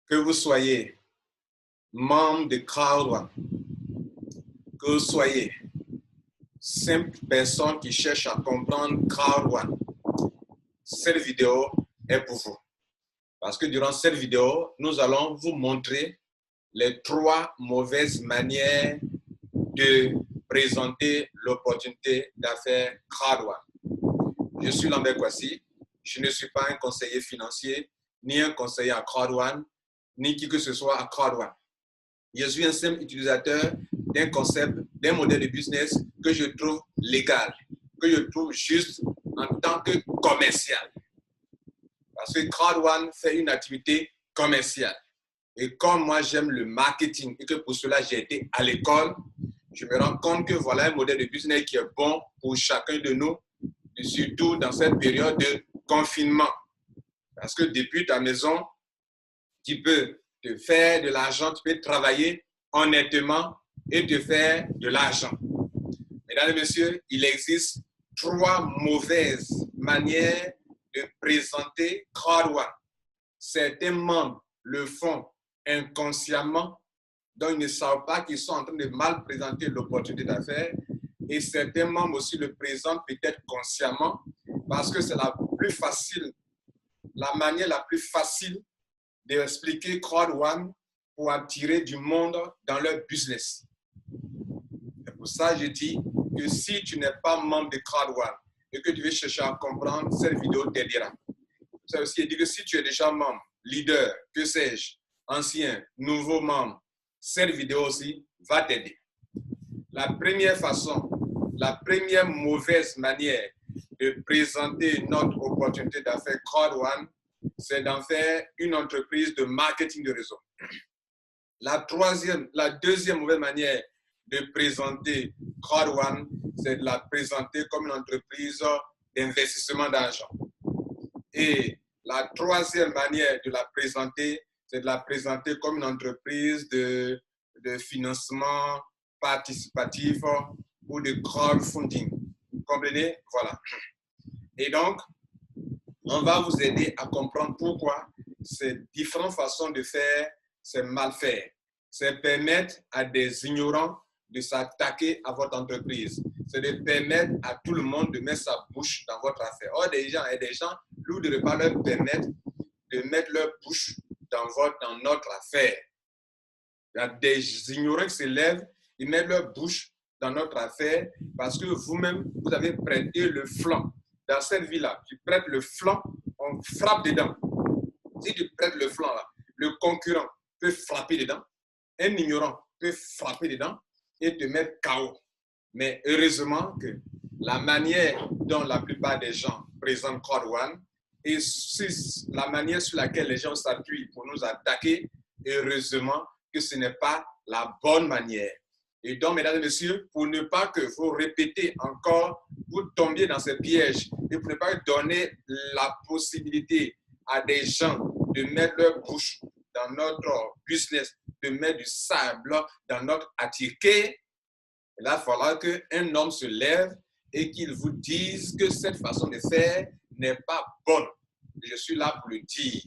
Que vous soyez membre de Crowd1, que vous soyez simple personne qui cherche à comprendre Crowd1, cette vidéo est pour vous. Parce que durant cette vidéo, nous allons vous montrer les 3 mauvaises manières de présenter l'opportunité d'affaires Crowd1. Je suis Lambert Kwasi, je ne suis pas un conseiller financier, ni un conseiller à Crowd1, ni qui que ce soit à Crowd1. Je suis un simple utilisateur d'un concept, d'un modèle de business que je trouve légal, que je trouve juste en tant que commercial. Parce que Crowd1 fait une activité commerciale. Et comme moi, j'aime le marketing et que pour cela, j'ai été à l'école, je me rends compte que voilà un modèle de business qui est bon pour chacun de nous, et surtout dans cette période de confinement. Parce que depuis ta maison, tu peux te faire de l'argent, tu peux travailler honnêtement et te faire de l'argent. Mesdames et messieurs, il existe 3 mauvaises manières de présenter Crowd1. Certains membres le font inconsciemment, donc ils ne savent pas qu'ils sont en train de mal présenter l'opportunité d'affaires. Et certains membres aussi le présentent peut-être consciemment parce que c'est la plus facile, la manière la plus facile d'expliquer Crowd1 pour attirer du monde dans leur business. C'est pour ça que je dis que si tu n'es pas membre de Crowd1 et que tu veux chercher à comprendre, cette vidéo t'aidera. Ça aussi dit que si tu es déjà membre, leader, que sais-je, ancien, nouveau membre, cette vidéo aussi va t'aider. La première façon, la première mauvaise manière de présenter notre opportunité d'affaires Crowd1, c'est d'en faire une entreprise de marketing de réseau. La deuxième mauvaise manière de présenter Crowd1, c'est de la présenter comme une entreprise d'investissement d'argent. Et la troisième manière de la présenter, c'est de la présenter comme une entreprise de financement participatif ou de crowdfunding. Vous comprenez? Voilà. Et donc, on va vous aider à comprendre pourquoi ces différentes façons de faire, c'est mal faire. C'est permettre à des ignorants de s'attaquer à votre entreprise. C'est de permettre à tout le monde de mettre sa bouche dans votre affaire. Or, il y a des gens, vous ne devez pas leur permettre de mettre leur bouche dans notre affaire. Il y a des ignorants qui se lèvent, ils mettent leur bouche dans notre affaire parce que vous-même, vous avez prêté le flanc. Dans cette vie-là, tu prêtes le flanc, on frappe dedans. Si tu prêtes le flanc, là, le concurrent peut frapper dedans, un ignorant peut frapper dedans et te mettre KO. Mais heureusement que la manière dont la plupart des gens présentent Crowd1 et la manière sur laquelle les gens s'appuient pour nous attaquer, heureusement que ce n'est pas la bonne manière. Et donc, mesdames et messieurs, pour ne pas que vous répétez encore, vous tombiez dans ces pièges et pour ne pas donner la possibilité à des gens de mettre leur bouche dans notre business, de mettre du sable dans notre attiqué, là, il faudra qu'un homme se lève et qu'il vous dise que cette façon de faire n'est pas bonne. Je suis là pour le dire.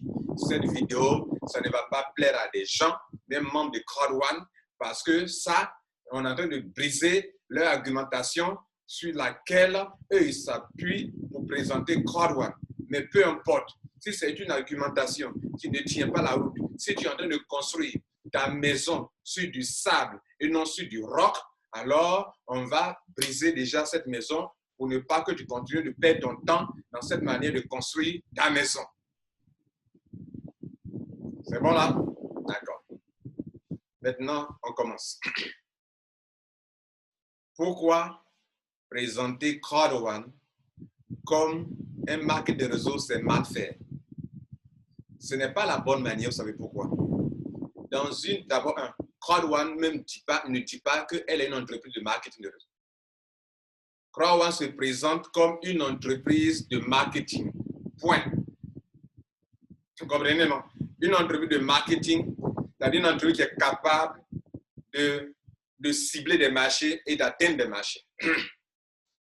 Cette vidéo, ça ne va pas plaire à des gens, même membres de Crowd1, parce que ça, on est en train de briser leur argumentation sur laquelle eux, ils s'appuient pour présenter Crowd1. Mais peu importe, si c'est une argumentation qui ne tient pas la route, si tu es en train de construire ta maison sur du sable et non sur du roc, alors on va briser déjà cette maison pour ne pas que tu continues de perdre ton temps dans cette manière de construire ta maison. C'est bon là? D'accord. Maintenant, on commence. Pourquoi présenter Crowd1 comme un marque de réseau, c'est mal fait? Ce n'est pas la bonne manière, vous savez pourquoi? D'abord, Crowd1 ne dit pas qu'elle est une entreprise de marketing de réseau. Crowd1 se présente comme une entreprise de marketing. Point. Vous comprenez, non? Une entreprise de marketing, c'est-à-dire une entreprise qui est capable de cibler des marchés et d'atteindre des marchés.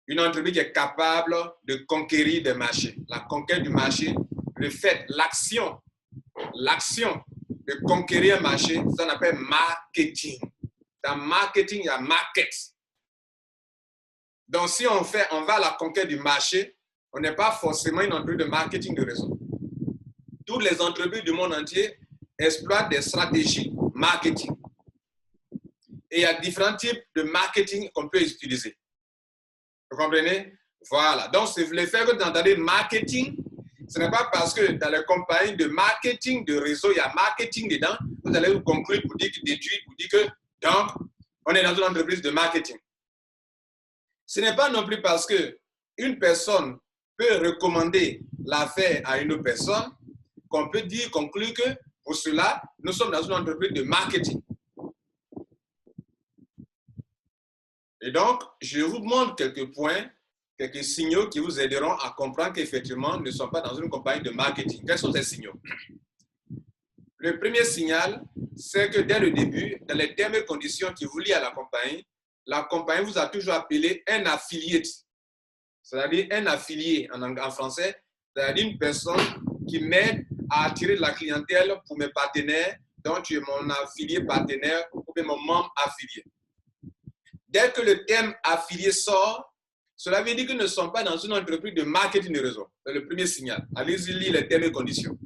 Une entreprise qui est capable de conquérir des marchés. La conquête du marché, le fait, l'action de conquérir un marché, ça on appelle marketing. Dans marketing, il y a market. Donc, si on va à la conquête du marché, on n'est pas forcément une entreprise de marketing de réseau. Toutes les entreprises du monde entier exploitent des stratégies marketing. Et il y a différents types de marketing qu'on peut utiliser. Vous comprenez? Voilà. Donc, le fait que vous entendez marketing, ce n'est pas parce que dans les compagnies de marketing de réseau, il y a marketing dedans, vous allez vous conclure pour dire, déduire, pour dire que, donc, on est dans une entreprise de marketing. Ce n'est pas non plus parce qu'une personne peut recommander l'affaire à une autre personne qu'on peut dire, conclure que pour cela, nous sommes dans une entreprise de marketing. Et donc, je vous montre quelques points, quelques signaux qui vous aideront à comprendre qu'effectivement, nous ne sommes pas dans une compagnie de marketing. Quels sont ces signaux? Le premier signal, c'est que dès le début, dans les termes et conditions qui vous lient à la compagnie vous a toujours appelé un affiliate. C'est-à-dire un affilié en français, c'est-à-dire une personne qui m'aide à attirer de la clientèle pour mes partenaires, donc tu es mon affilié partenaire ou bien mon membre affilié. Dès que le terme affilié sort, cela veut dire que nous ne sommes pas dans une entreprise de marketing de réseau. C'est le premier signal. Allez-y lire les termes et conditions.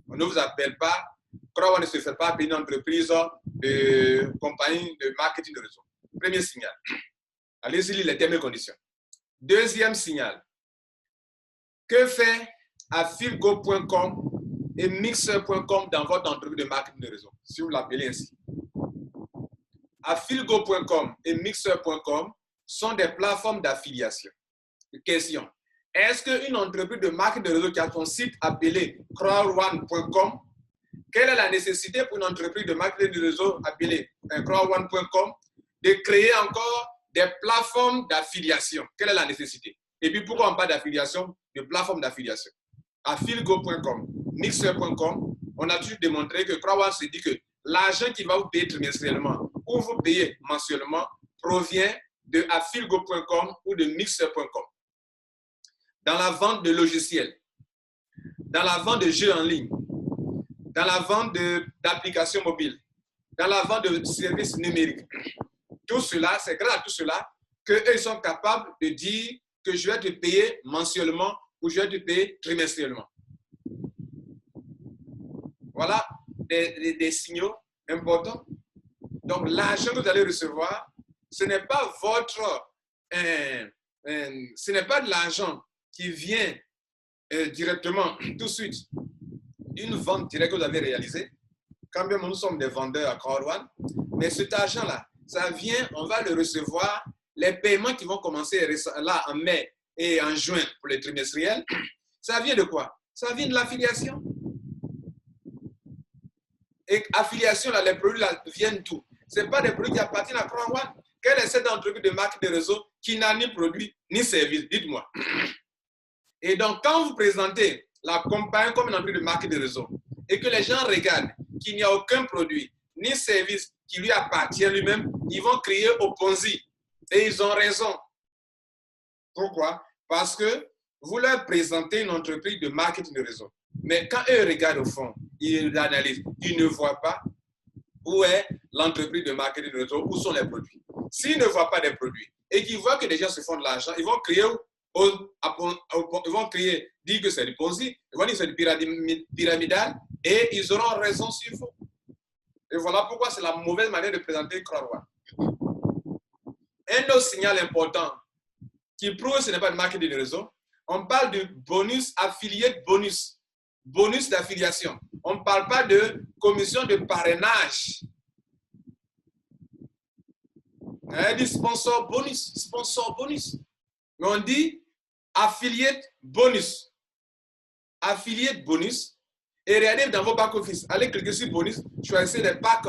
On ne vous appelle pas, Crowd ne se fait pas appeler une entreprise de compagnie de marketing de réseau. Premier signal. Allez-y lire les termes et conditions. Deuxième signal. Que fait affilgo.com et mixer.com dans votre entreprise de marketing de réseau, si vous l'appelez ainsi? Affilgo.com et mixer.com sont des plateformes d'affiliation. Question. Est-ce qu'une entreprise de marketing de réseau qui a son site appelé crowdone.com, quelle est la nécessité pour une entreprise de marketing de réseau appelée crowdone.com de créer encore des plateformes d'affiliation? Quelle est la nécessité? Et puis pourquoi on parle d'affiliation, de plateforme d'affiliation? Affilgo.com, mixer.com, on a toujours démontré que Crowdone se dit que l'argent qu'il va vous payer trimestriellement ou vous payer mensuellement provient de affilgo.com ou de mixer.com. Dans la vente de logiciels, dans la vente de jeux en ligne, dans la vente d'applications mobiles, dans la vente de services numériques. Tout cela, c'est grâce à tout cela qu'eux sont capables de dire que je vais te payer mensuellement ou je vais te payer trimestriellement. Voilà des signaux importants. Donc, l'argent que vous allez recevoir, ce n'est pas ce n'est pas de l'argent qui vient directement, tout de suite, d'une vente directe que vous avez réalisée. Quand même, nous sommes des vendeurs à Crowdone, mais cet argent-là, ça vient, on va le recevoir. Les paiements qui vont commencer là en mai et en juin pour les trimestriels, ça vient de quoi? Ça vient de l'affiliation. Et affiliation, là, les produits là, viennent d'où? Ce n'est pas des produits qui appartiennent à Crowdone. Quelle est cette entreprise de marketing de réseau qui n'a ni produit ni service? Dites-moi. Et donc, quand vous présentez la compagnie comme une entreprise de marketing de réseau et que les gens regardent qu'il n'y a aucun produit ni service qui lui appartient lui-même, ils vont crier au Ponzi. Et ils ont raison. Pourquoi? Parce que vous leur présentez une entreprise de marketing de réseau. Mais quand eux regardent au fond, ils analysent, ils ne voient pas où est l'entreprise de marketing de réseau, où sont les produits. S'ils ne voient pas des produits et qu'ils voient que des gens se font de l'argent, ils vont crier, dire que c'est du Ponzi, ils vont dire que c'est du pyramidal et ils auront raison s'il faut. Et voilà pourquoi c'est la mauvaise manière de présenter Crowdone. Un autre signal important qui prouve que ce n'est pas de marketing de réseau, on parle de bonus affiliate bonus, bonus d'affiliation. On ne parle pas de commission de parrainage. On dit sponsor bonus. Mais on dit affiliate bonus. Affiliate bonus. Et regardez dans vos back-office, allez cliquer sur bonus, choisissez les packs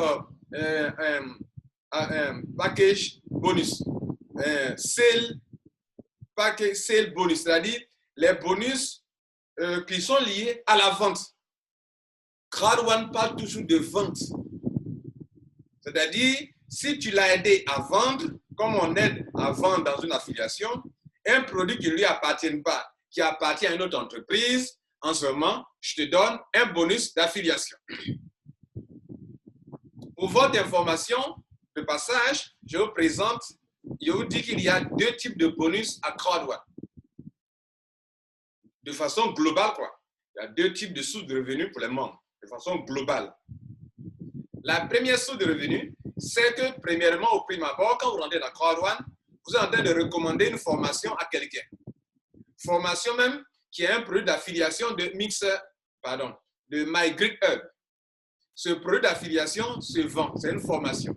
package bonus. Sale bonus, c'est-à-dire les bonus qui sont liés à la vente. Crowdone parle toujours de vente. C'est-à-dire, si tu l'as aidé à vendre, comme on aide à vendre dans une affiliation, un produit qui ne lui appartient pas, qui appartient à une autre entreprise, en ce moment, je te donne un bonus d'affiliation. Pour votre information, de passage, je vous dis qu'il y a 2 types de bonus à CrowdOne. De façon globale, quoi. Il y a 2 types de sources de revenus pour les membres, de façon globale. La première source de revenus, c'est que, premièrement, au prime abord, quand vous rentrez dans CrowdOne, vous êtes en train de recommander une formation à quelqu'un. Formation même qui est un produit d'affiliation de de MyGridHub. Ce produit d'affiliation se vend, c'est une formation.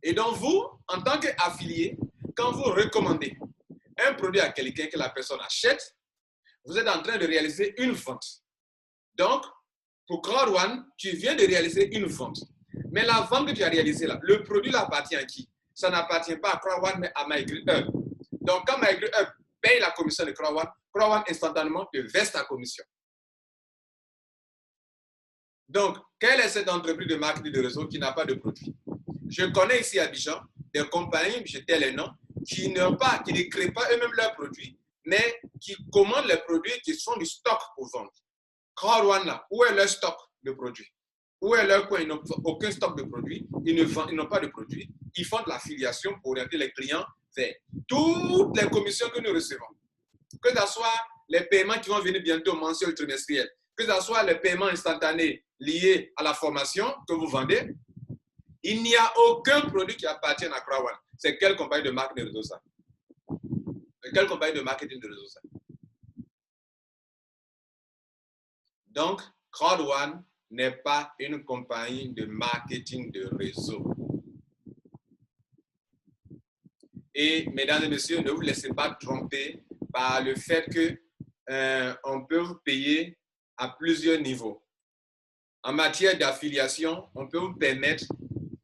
Et donc vous, en tant qu'affilié, quand vous recommandez un produit à quelqu'un que la personne achète, vous êtes en train de réaliser une vente. Donc, pour CrowdOne, tu viens de réaliser une vente. Mais la vente que tu as réalisée là, le produit là appartient à qui? Ça n'appartient pas à CrowdOne, mais à MyGridHub. Donc, quand MyGridHub paye la commission de CrowdOne, CrowdOne instantanément te verse ta commission. Donc, quelle est cette entreprise de marketing de réseau qui n'a pas de produit? Je connais ici à Abidjan des compagnies, je tais les noms, qui ne créent pas eux-mêmes leurs produits, mais qui commandent les produits qui sont du stock pour vendre. CrowdOne, là, où est leur stock de produits? Où est leur coin? Ils n'ont aucun stock de produits, ils n'ont pas de produits. Ils font de l'affiliation pour orienter les clients vers toutes les commissions que nous recevons. Que ce soit les paiements qui vont venir bientôt mensuels, trimestriels, que ce soit les paiements instantanés liés à la formation que vous vendez, il n'y a aucun produit qui appartient à CrowdOne. C'est quelle compagnie de marketing de réseau ça? C'est quelle compagnie de marketing de réseau ça? Donc, CrowdOne n'est pas une compagnie de marketing de réseau. Et, mesdames et messieurs, ne vous laissez pas tromper par le fait qu'on peut vous payer à plusieurs niveaux. En matière d'affiliation, on peut vous permettre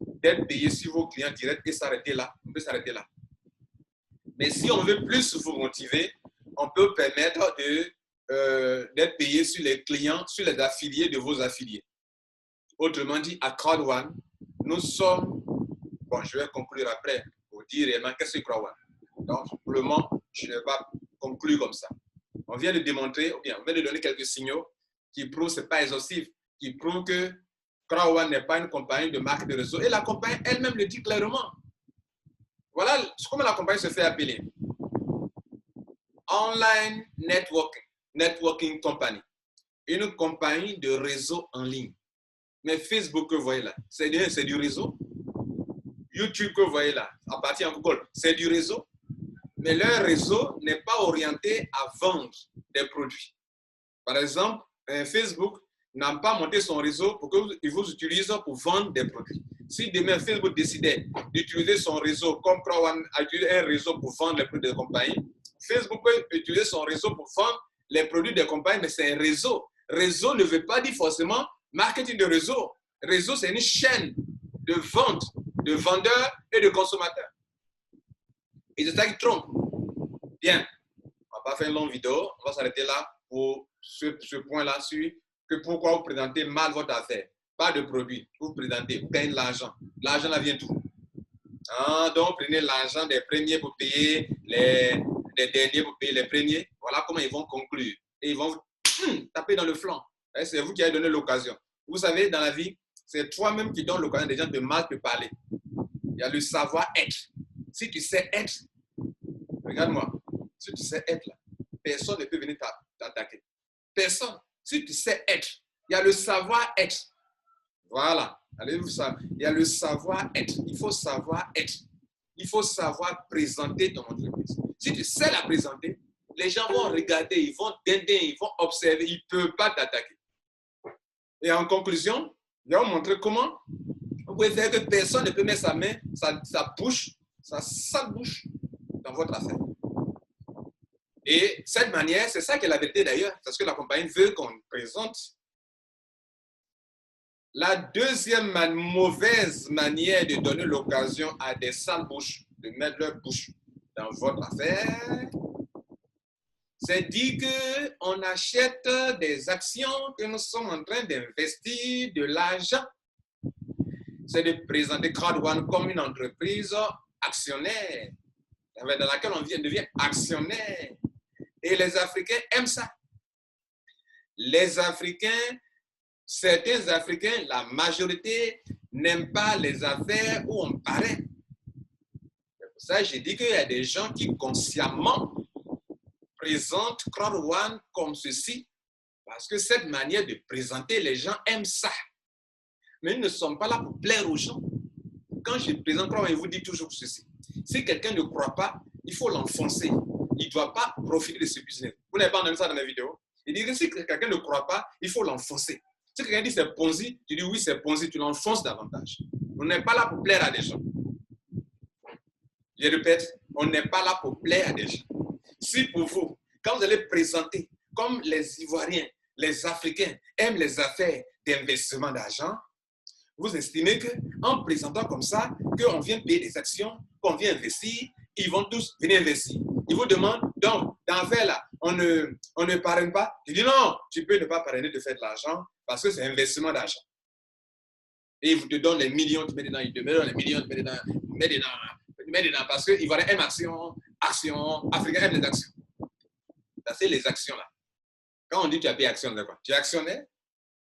d'être payé sur vos clients directs et s'arrêter là. On peut s'arrêter là. Mais si on veut plus vous motiver, on peut permettre d'être payé sur les clients, sur les affiliés de vos affiliés. Autrement dit, à CrowdOne, nous sommes, bon, je vais conclure après pour dire réellement qu'est-ce que CrowdOne. Donc, pour le moment, je ne vais pas conclure comme ça. On vient de démontrer, ou bien on vient de donner quelques signaux qui prouvent, ce n'est pas exhaustif, qui prouvent que CrowdOne n'est pas une compagnie de marque de réseau. Et la compagnie elle-même le dit clairement. Voilà comment la compagnie se fait appeler. Online Networking Company. Une compagnie de réseau en ligne. Mais Facebook que vous voyez là, c'est du réseau. YouTube que vous voyez là, à partir de Google, c'est du réseau. Mais leur réseau n'est pas orienté à vendre des produits. Par exemple, Facebook n'a pas monté son réseau pour qu'il vous utilise pour vendre des produits. Si demain Facebook décidait d'utiliser son réseau comme CrowdOne a utilisé un réseau pour vendre les produits des compagnies, Facebook peut utiliser son réseau pour vendre les produits des compagnies, mais c'est un réseau. Réseau ne veut pas dire forcément marketing de réseau. Réseau, c'est une chaîne de vente, de vendeurs et de consommateurs. Et c'est ça qui trompe. Bien, on ne va pas faire une longue vidéo, on va s'arrêter là pour ce point-là sur que pourquoi vous présentez mal votre affaire. Pas de produit, vous présentez, vous gagnez de l'argent. L'argent là vient d'où? Donc, prenez l'argent des premiers pour payer les derniers pour payer les premiers. Voilà comment ils vont conclure. Et ils vont taper dans le flanc. C'est vous qui avez donné l'occasion. Vous savez, dans la vie, c'est toi-même qui donne l'occasion des gens de mal te parler. Il y a le savoir-être. Si tu sais être, regarde-moi, si tu sais être là, personne ne peut venir t'attaquer. Personne. Si tu sais être, il y a le savoir-être. Voilà. Allez-vous ça. Il y a le savoir-être. Il faut savoir être. Il faut savoir présenter ton entreprise. Si tu sais la présenter, les gens vont regarder, ils vont t'aider, ils vont observer, ils ne peuvent pas t'attaquer. Et en conclusion, je vais vous montrer comment vous pouvez faire que personne ne peut mettre sa main, sa bouche, sa sale bouche dans votre affaire. Et cette manière, c'est ça qui est la vérité d'ailleurs, parce que la compagnie veut qu'on présente. La deuxième mauvaise manière de donner l'occasion à des sales bouches de mettre leur bouche dans votre affaire, c'est dire qu'on achète des actions, que nous sommes en train d'investir de l'argent. C'est de présenter CrowdOne comme une entreprise actionnaire, dans laquelle on devient actionnaire. Et les Africains aiment ça. Les Africains Certains Africains, la majorité, n'aiment pas les affaires où on paraît. C'est pour ça que j'ai dit qu'il y a des gens qui consciemment présentent Crowd One comme ceci, parce que cette manière de présenter, les gens aiment ça. Mais ils ne sont pas là pour plaire aux gens. Quand je présente Crowd One, je vous dis toujours ceci. Si quelqu'un ne croit pas, il faut l'enfoncer. Il ne doit pas profiter de ce business. Vous n'avez pas entendu ça dans la vidéo? Il dit que si quelqu'un ne croit pas, il faut l'enfoncer. Si quelqu'un dit c'est Ponzi, tu dis oui, c'est Ponzi, tu l'enfonces davantage. On n'est pas là pour plaire à des gens. Je répète, on n'est pas là pour plaire à des gens. Si pour vous, quand vous allez présenter, comme les Ivoiriens, les Africains aiment les affaires d'investissement d'argent, vous estimez qu'en présentant comme ça, qu'on vient payer des actions, qu'on vient investir, ils vont tous venir investir. Ils vous demandent, donc, dans l'affaire là, on ne parraine pas. Je dis non, tu peux ne pas parrainer de faire de l'argent parce que c'est investissement d'argent. Et ils vous te donnent les millions, tu mets dedans, ils te donnent les millions, tu mets dedans, parce qu'ils vont aiment actions, Africains aiment les actions. Ça, c'est les actions là. Quand on dit tu as payé action, quoi? Tu es actionnaire?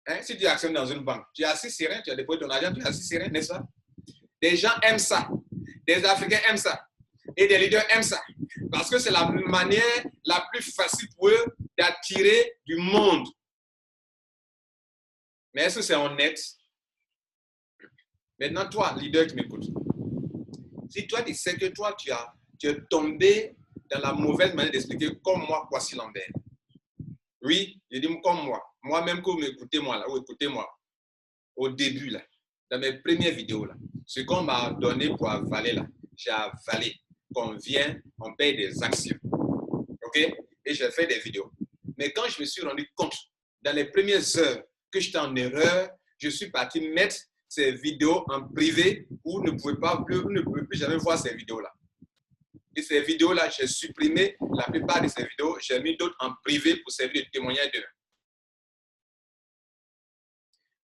Hein? Si tu es actionnaire dans une banque, tu es assis serein, tu as déposé ton argent, tu es assis serein, n'est-ce pas? Des gens aiment ça. Des Africains aiment ça. Et des leaders aiment ça. Parce que c'est la manière la plus facile pour eux d'attirer du monde. Mais est-ce que c'est honnête? Maintenant, toi, leader qui m'écoute, si toi, tu sais que toi, tu es tombé dans la mauvaise manière d'expliquer comme moi, Kwasi Lambert. Oui, je dis comme moi. Moi-même, que vous m'écoutez, moi, là, ou écoutez-moi, au début, là, dans mes premières vidéos, là, ce qu'on m'a donné pour avaler, là, j'ai avalé. Qu'on vient, on paye des actions. OK? Et j'ai fait des vidéos. Mais quand je me suis rendu compte, dans les premières heures, que j'étais en erreur, je suis parti mettre ces vidéos en privé où vous ne pouvez plus jamais voir ces vidéos-là. Et ces vidéos-là, j'ai supprimé la plupart de ces vidéos. J'ai mis d'autres en privé pour servir de témoignage d'eux.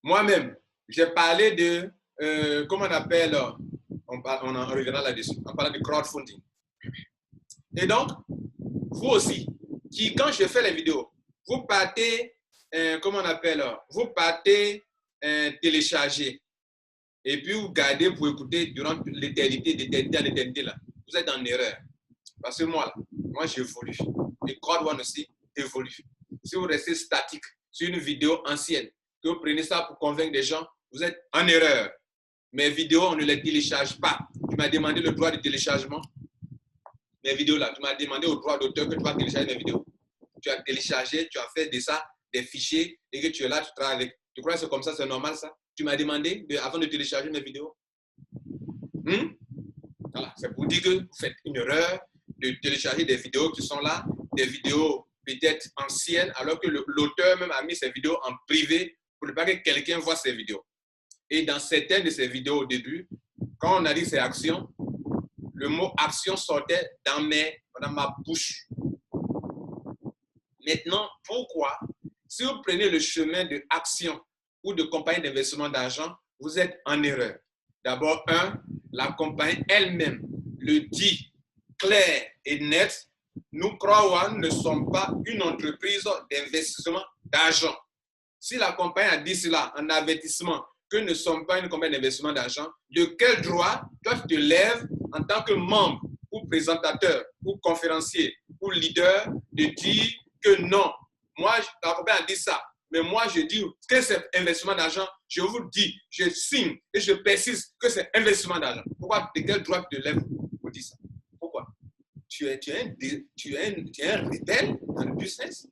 Moi-même, j'ai parlé de, comment on appelle, on en reviendra là-dessus, on parle de crowdfunding. Et donc, vous aussi, quand je fais les vidéos, vous partez, comment on appelle, vous partez télécharger et puis vous gardez pour écouter durant l'éternité, d'éternité à l'éternité là. Vous êtes en erreur. Parce que moi, j'évolue. Et Crowd One aussi évolue. Si vous restez statique sur une vidéo ancienne, que vous prenez ça pour convaincre des gens, vous êtes en erreur. Mes vidéos, on ne les télécharge pas. Tu m'as demandé le droit de téléchargement. Mes vidéos là, tu m'as demandé au droit d'auteur que tu vas télécharger mes vidéos. Tu as téléchargé, tu as fait de ça des fichiers et que tu es là, tu travailles avec. Tu crois que c'est comme ça, c'est normal ça? Tu m'as demandé avant de télécharger mes vidéos. Voilà, c'est pour dire que vous faites une erreur de télécharger des vidéos qui sont là, des vidéos peut-être anciennes, alors que l'auteur même a mis ses vidéos en privé pour ne pas que quelqu'un voit ses vidéos. Et dans certaines de ces vidéos au début, quand on a dit c'est action, le mot action sortait dans ma bouche. Maintenant, pourquoi? Si vous prenez le chemin de action ou de compagnie d'investissement d'argent, vous êtes en erreur. D'abord, la compagnie elle-même le dit clair et net, nous, Crowd One, ne sommes pas une entreprise d'investissement d'argent. Si la compagnie a dit cela en avertissement, que nous ne sommes pas une compagnie d'investissement d'argent, de quel droit toi tu te lèves en tant que membre ou présentateur ou conférencier ou leader de dire que non, moi, la compagnie a dit ça, mais moi je dis que c'est investissement d'argent, je vous dis, je signe et je précise que c'est investissement d'argent. Pourquoi, de quel droit tu te lèves pour dire ça? Pourquoi? Tu es un rebelle dans le business.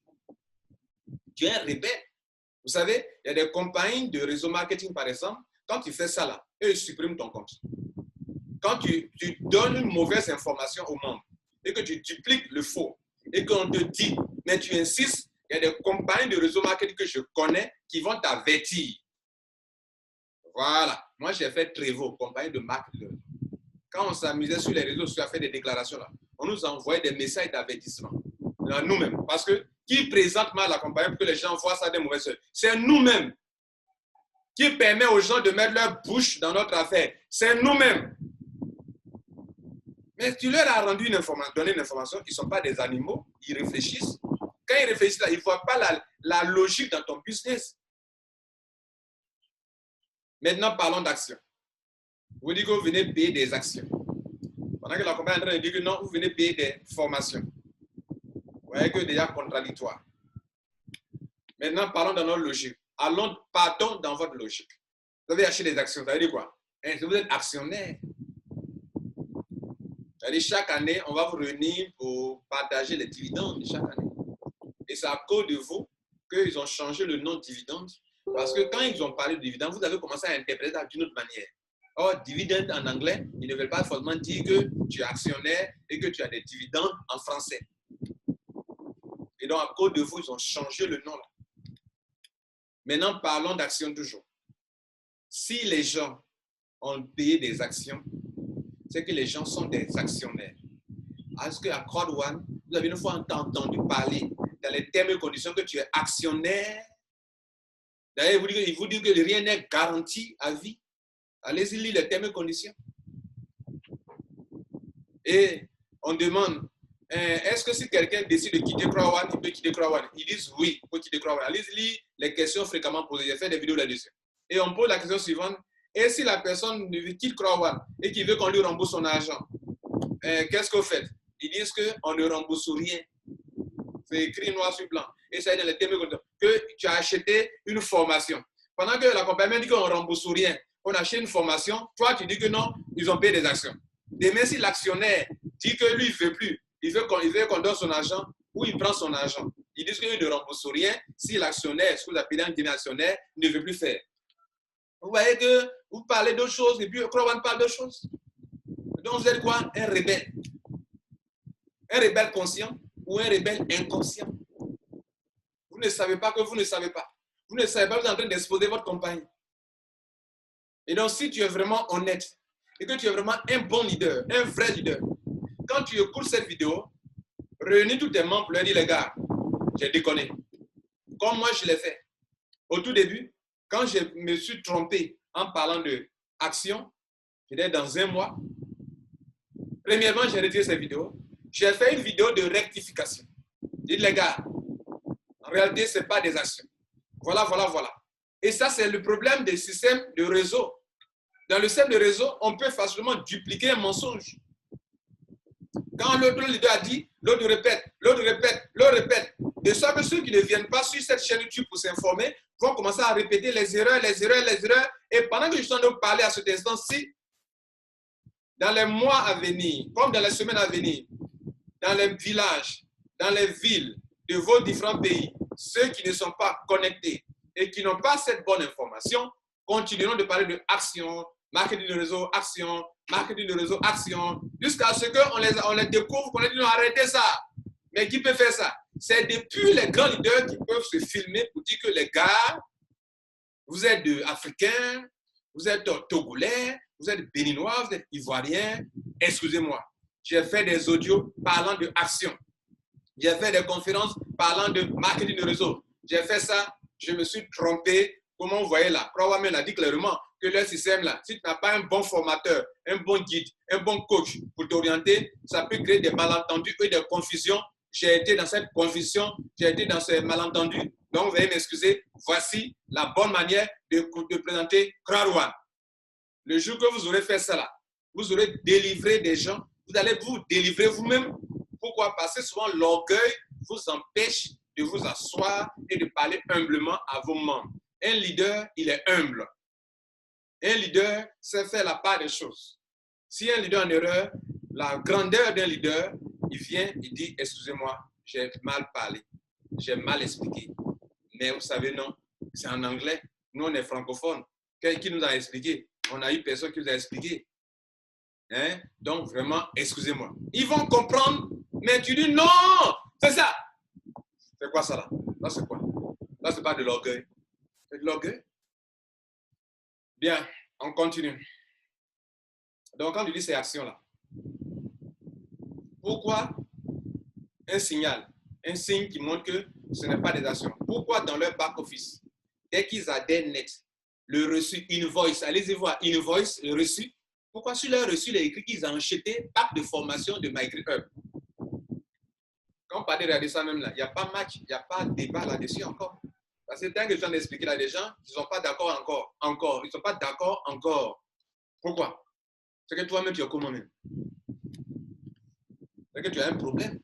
Tu es un rebelle. Vous savez, il y a des compagnies de réseau marketing, par exemple, quand tu fais ça là, eux suppriment ton compte. Quand tu donnes une mauvaise information aux membres et que tu dupliques le faux et qu'on te dit, mais tu insistes, il y a des compagnies de réseau marketing que je connais qui vont t'avertir. Voilà. Moi, j'ai fait Trevo, compagnie de marketing. Quand on s'amusait sur les réseaux sociaux à faire des déclarations là, on nous envoyait des messages d'avertissement. Nous-mêmes. Parce que qui présente mal la compagnie pour que les gens voient ça des mauvaises choses? C'est nous-mêmes. Qui permet aux gens de mettre leur bouche dans notre affaire? C'est nous-mêmes. Mais tu leur as rendu donné une information, ils ne sont pas des animaux, ils réfléchissent. Quand ils réfléchissent là, ils ne voient pas la logique dans ton business. Maintenant, parlons d'actions. Vous dites que vous venez payer des actions. Pendant que la compagnie est en train de dire que non, vous venez payer des formations. Vous voyez que déjà contradictoire. Maintenant, parlons dans notre logique. Partons dans votre logique. Vous avez acheté des actions. Ça veut dire quoi? Vous êtes actionnaire. Ça veut dire chaque année, on va vous réunir pour partager les dividendes de chaque année. Et c'est à cause de vous qu'ils ont changé le nom de dividende. Parce que quand ils ont parlé de dividende, vous avez commencé à interpréter ça d'une autre manière. Or, dividende en anglais, ils ne veulent pas forcément dire que tu es actionnaire et que tu as des dividendes en français. Et donc, à cause de vous, ils ont changé le nom là. Maintenant, parlons d'actions toujours. Si les gens ont payé des actions, c'est que les gens sont des actionnaires. Est-ce qu'à Crowd One, vous avez une fois entendu parler dans les termes et conditions que tu es actionnaire? D'ailleurs, il vous dit que rien n'est garanti à vie. Allez-y lire les termes et conditions. Et on demande, est-ce que si quelqu'un décide de quitter Crowd One, il peut quitter Crowd One? Ils disent oui, il peut quitter Crowd One. Allez-y lire les questions fréquemment posées. J'ai fait des vidéos là-dessus. Et on pose la question suivante. Et si la personne quitte Crowd One et qu'il veut qu'on lui rembourse son argent, qu'est-ce que vous faites? Ils disent qu'on ne rembourse rien. C'est écrit noir sur blanc. Et ça est dans les termes que tu as acheté une formation. Pendant que la compagnie dit qu'on ne rembourse rien, on achète une formation, toi tu dis que non, ils ont payé des actions. Demain, si l'actionnaire dit que lui, il ne veut plus, il veut qu'on donne son argent, ou il prend son argent, ils disent qu'il ne rembourse rien si l'actionnaire, ce que vous appelez un demi-actionnaire, ne veut plus faire. Vous voyez que vous parlez d'autres choses et puis Crowd One parle d'autres choses. Donc vous êtes quoi? Un rebelle. Un rebelle conscient ou un rebelle inconscient. Vous ne savez pas que vous ne savez pas. Vous ne savez pas que vous êtes en train d'exposer votre compagnie. Et donc, si tu es vraiment honnête et que tu es vraiment un bon leader, un vrai leader, quand tu écoutes cette vidéo, réunis tous tes membres pour leur dire, les gars, j'ai déconné. Comme moi, je l'ai fait. Au tout début, quand je me suis trompé en parlant de action, j'étais dans un mois. Premièrement, j'ai retiré cette vidéo. J'ai fait une vidéo de rectification. Dites les gars, en réalité, ce n'est pas des actions. Voilà, voilà, voilà. Et ça, c'est le problème des systèmes de réseau. Dans le système de réseau, on peut facilement dupliquer un mensonge. Quand l'autre leader a dit, l'autre répète, l'autre répète, l'autre répète. De sorte que ceux qui ne viennent pas sur cette chaîne YouTube pour s'informer vont commencer à répéter les erreurs, les erreurs, les erreurs. Et pendant que je suis en train de parler à cet instant-ci, dans les mois à venir, comme dans les semaines à venir, dans les villages, dans les villes de vos différents pays, ceux qui ne sont pas connectés et qui n'ont pas cette bonne information continueront de parler de action, marketing de réseau, action, marketing de réseau, action, jusqu'à ce qu'on les découvre, qu'on les dit non, arrêtez ça. Mais qui peut faire ça? C'est depuis les grands leaders qui peuvent se filmer pour dire que les gars, vous êtes africains, vous êtes togolais, vous êtes béninois, vous êtes ivoiriens, excusez-moi. J'ai fait des audios parlant de action. J'ai fait des conférences parlant de marketing de réseau. J'ai fait ça, je me suis trompé. Comment vous voyez là? Crowd One a dit clairement que le système là, si tu n'as pas un bon formateur, un bon guide, un bon coach pour t'orienter, ça peut créer des malentendus et des confusions. J'ai été dans cette confusion, j'ai été dans ces malentendus. Donc, vous allez m'excuser. Voici la bonne manière de présenter Crowd One. Le jour que vous aurez fait ça là, vous aurez délivré des gens. Vous allez vous délivrer vous-même. Pourquoi? Parce que souvent l'orgueil vous empêche de vous asseoir et de parler humblement à vos membres. Un leader, il est humble. Un leader sait faire la part des choses. Si un leader en erreur, la grandeur d'un leader, il vient, il dit, excusez-moi, j'ai mal parlé, j'ai mal expliqué. Mais vous savez, non, c'est en anglais. Nous, on est francophones. Qui nous a expliqué? On a eu personne qui nous a expliqué. Hein? Donc, vraiment, excusez-moi. Ils vont comprendre, mais tu dis non, c'est ça. C'est quoi ça là? Là, c'est quoi? Là, c'est pas de l'orgueil. C'est de l'orgueil. Bien, on continue. Donc, quand tu dis ces actions-là, pourquoi un signal, un signe qui montre que ce n'est pas des actions? Pourquoi dans leur back-office, dès qu'ils adhèrent net, le reçu, invoice, allez-y voir, invoice, le reçu, pourquoi sur leur reçu, il est écrit qu'ils ont acheté pack de formation de MyGripHub? Quand on parle de ça même là, il n'y a pas match, il n'y a pas débat là-dessus encore. Parce que tant que je viens d'expliquer là, des gens qui ne sont pas d'accord encore. Ils ne sont pas d'accord encore. Pourquoi? C'est que toi-même, tu es comment même? C'est que tu as un problème.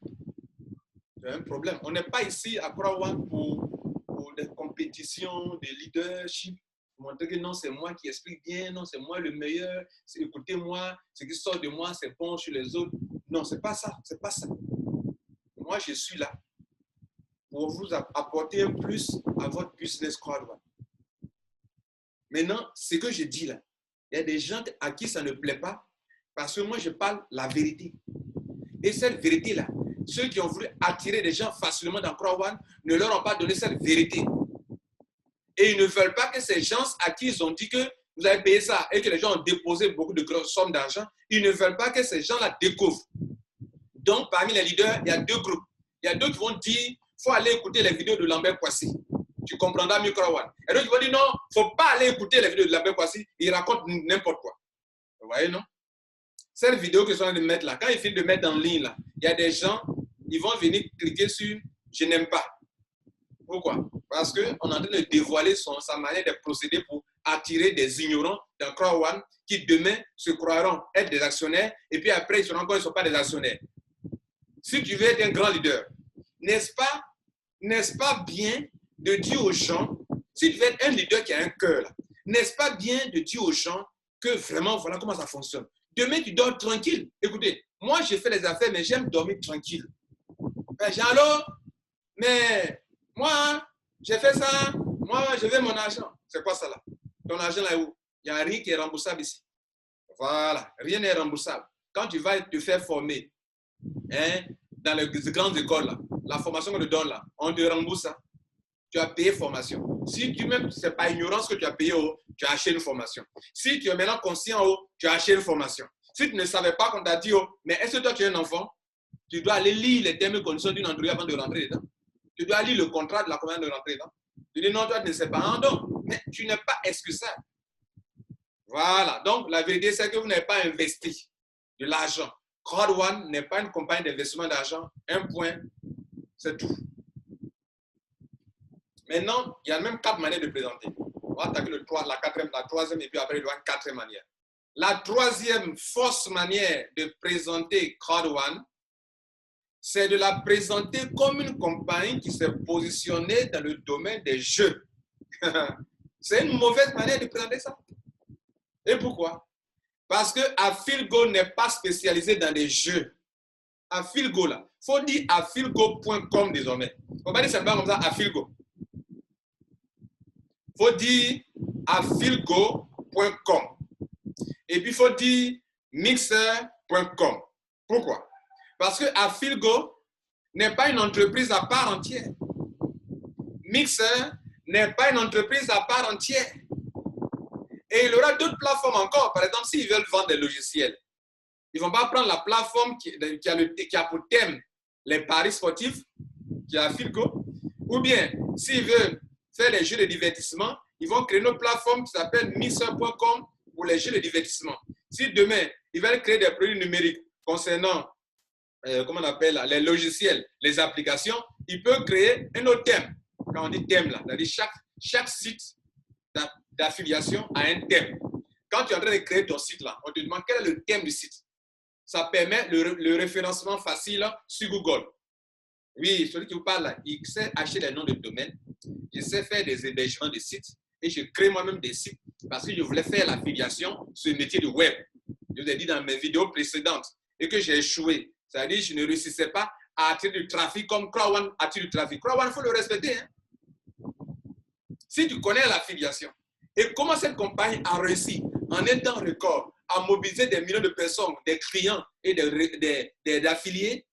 Tu as un problème. On n'est pas ici à croire pour des compétitions, des leadership. Montrer que non, c'est moi qui explique bien, non, c'est moi le meilleur, écoutez-moi, ce qui sort de moi, c'est bon sur les autres. Non, c'est pas ça, c'est pas ça. Moi, je suis là pour vous apporter un plus à votre business crowd. Maintenant, ce que je dis là, il y a des gens à qui ça ne plaît pas parce que moi, je parle la vérité. Et cette vérité-là, ceux qui ont voulu attirer des gens facilement dans Crowd ne leur ont pas donné cette vérité. Et ils ne veulent pas que ces gens à qui ils ont dit que vous avez payé ça et que les gens ont déposé beaucoup de grosses sommes d'argent, ils ne veulent pas que ces gens-là découvrent. Donc, parmi les leaders, il y a deux groupes. Il y a d'autres qui vont dire, il faut aller écouter les vidéos de Lambert Kwasi. Tu comprendras mieux Crowd. Et d'autres qui vont dire, non, il ne faut pas aller écouter les vidéos de Lambert Kwasi. Il raconte n'importe quoi. Vous voyez, non? Cette vidéo que je suis en train de mettre là, quand ils finissent de mettre en ligne là, il y a des gens, ils vont venir cliquer sur « Je n'aime pas ». Pourquoi? Parce qu'on est en train de dévoiler sa manière de procéder pour attirer des ignorants dans Crowd qui demain se croiront être des actionnaires et puis après ils se rendent compte qu'ils ne sont pas des actionnaires. Si tu veux être un grand leader, n'est-ce pas bien de dire aux gens, si tu veux être un leader qui a un cœur, n'est-ce pas bien de dire aux gens que vraiment voilà comment ça fonctionne? Demain, tu dors tranquille. Écoutez, moi, j'ai fait les affaires, mais j'aime dormir tranquille. Alors, mais moi, j'ai fait ça. Moi, je veux mon argent. C'est quoi ça là? Ton argent là est où? Il n'y a rien qui est remboursable ici. Voilà, rien n'est remboursable. Quand tu vas te faire former dans les grandes écoles, là, la formation qu'on te donne là, on te rembourse ça. Tu as payé formation. Si tu même, ce n'est pas ignorance que tu as payé, tu as acheté une formation. Si tu es maintenant conscient, tu as acheté une formation. Si tu ne savais pas qu'on t'a dit, mais est-ce que toi tu es un enfant? Tu dois aller lire les termes et conditions d'une entreprise avant de rentrer dedans. Tu dois lire le contrat de la commande de rentrer dedans. Tu dis non, toi tu ne sais pas. Non, mais tu n'es pas excusable. Voilà. Donc la vérité, c'est que vous n'avez pas investi de l'argent. Crowd n'est pas une compagnie d'investissement d'argent. Un point, c'est tout. Maintenant, il y a même 4 manières de présenter. On va attaquer la troisième et puis après, il y aura une 4e manière. La troisième fausse manière de présenter Crowd c'est de la présenter comme une compagnie qui s'est positionnée dans le domaine des jeux. C'est une mauvaise manière de présenter ça. Et pourquoi? Parce que Afilgo n'est pas spécialisé dans les jeux. Afilgo, là, il faut dire afilgo.com désormais. On ne va pas dire simplement comme ça, Afilgo. Il faut dire afilgo.com. Et puis, il faut dire mixer.com. Pourquoi? Parce que Afilgo n'est pas une entreprise à part entière. Mixer n'est pas une entreprise à part entière. Et il y aura d'autres plateformes encore. Par exemple, s'ils veulent vendre des logiciels, ils ne vont pas prendre la plateforme qui a pour thème les paris sportifs, qui est Afilgo. Ou bien, s'ils veulent faire des jeux de divertissement, ils vont créer une plateforme qui s'appelle mixer.com pour les jeux de divertissement. Si demain, ils veulent créer des produits numériques concernant, comment on appelle, les logiciels, les applications, ils peuvent créer un autre thème. Quand on dit thème, là, c'est-à-dire chaque site d'affiliation a un thème. Quand tu es en train de créer ton site, là, on te demande quel est le thème du site. Ça permet le référencement facile sur Google. Oui, celui qui vous parle là, il sait acheter les noms de domaine, il sait faire des hébergements de sites et je crée moi-même des sites parce que je voulais faire l'affiliation sur le métier de web. Je vous ai dit dans mes vidéos précédentes et que j'ai échoué. C'est-à-dire que je ne réussissais pas à attirer du trafic comme Crowd attire du trafic. Crowd, il faut le respecter. Hein? Si tu connais l'affiliation et comment cette compagnie a réussi en un temps record à mobiliser des millions de personnes, des clients et des affiliés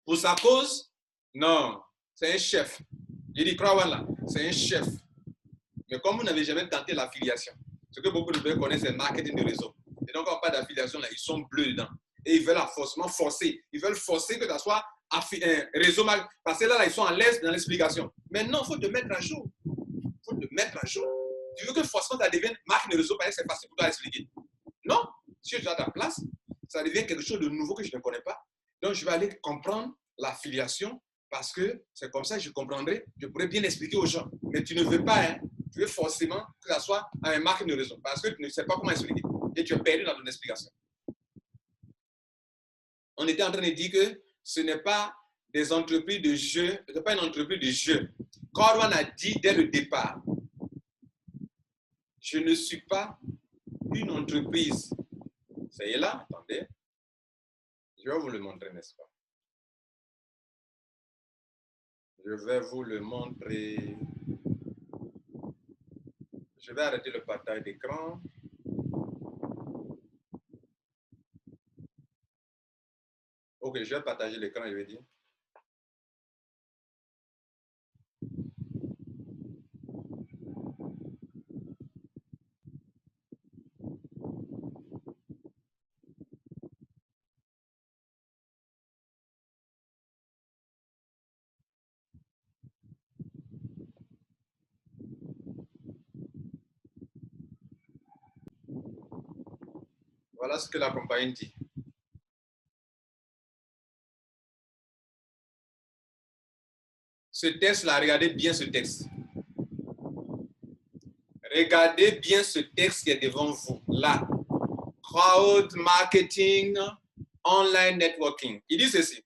pour sa cause, non, c'est un chef. Je dis Crowd là, c'est un chef. Mais comme vous n'avez jamais tenté l'affiliation, ce que beaucoup de gens connaissent, c'est le marketing de réseau. Et donc, quand on parle d'affiliation, là, ils sont bleus dedans. Et ils veulent forcément forcer. Ils veulent forcer que ça soit un réseau. Parce que là, ils sont à l'aise dans l'explication. Mais non, il faut te mettre à jour. Il faut te mettre à jour. Tu veux que forcément ça devienne marque de réseau parce que c'est facile pour toi à expliquer. Non, si je suis à ta place, ça devient quelque chose de nouveau que je ne connais pas. Donc, je vais aller comprendre l'affiliation Parce que c'est comme ça que je comprendrai, je pourrais bien expliquer aux gens. Mais tu ne veux pas, hein? Tu veux forcément que ça soit un marque de raison. Parce que tu ne sais pas comment expliquer. Et tu es perdu dans ton explication. On était en train de dire que ce n'est pas des entreprises de jeu, ce n'est pas une entreprise de jeu. Corwan a dit dès le départ, je ne suis pas une entreprise. Ça y est là, attendez. Je vais vous le montrer, n'est-ce pas? Je vais vous le montrer. Je vais arrêter le partage d'écran. Ok, je vais partager l'écran, je vais dire. Voilà ce que la compagnie dit. Ce texte-là, regardez bien ce texte. Regardez bien ce texte qui est devant vous, là. Crowd marketing, online networking. Il dit ceci.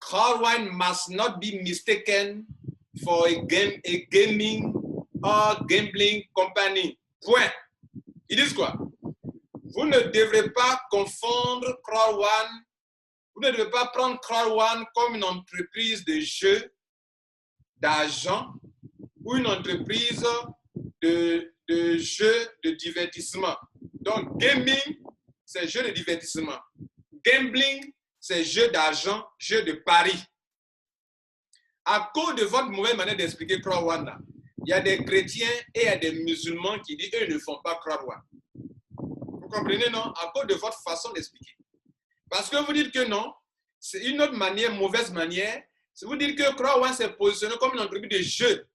Crowdwine must not be mistaken for a gaming or gambling company. Point. Ils disent quoi? Vous ne devrez pas confondre Crowdwine, vous ne devez pas prendre Crowdwine comme une entreprise de jeu, d'argent ou une entreprise de jeux de divertissement. Donc, gaming, c'est jeu de divertissement. Gambling, c'est jeu d'argent, jeu de paris. À cause de votre mauvaise manière d'expliquer Crowdwine, il y a des chrétiens et il y a des musulmans qui disent eux ne font pas Crowdwine. Vous comprenez, non? À cause de votre façon d'expliquer. Parce que vous dites que non, c'est une autre manière, mauvaise manière. C'est vous dites que Crowdwine s'est positionné comme une entreprise de jeu.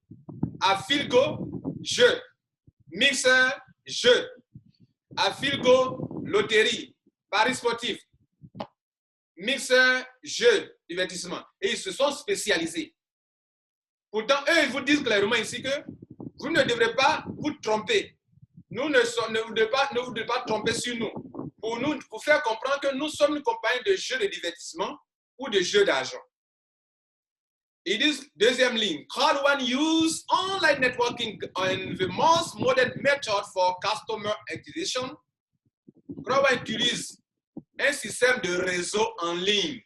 Afilgo, jeu. Mixer, jeu. Afilgo, loterie. Paris sportif. Mixer, jeu, divertissement. Et ils se sont spécialisés. Pourtant, eux, ils vous disent clairement ici que vous ne devrez pas vous tromper. Nous ne vous devez pas tromper sur nous. Pour faire comprendre que nous sommes une compagnie de jeux de divertissement ou de jeux d'argent. Ils disent, deuxième ligne, Crowdwine use online networking and the most modern method for customer acquisition. Crowdwine utilise un système de réseau en ligne.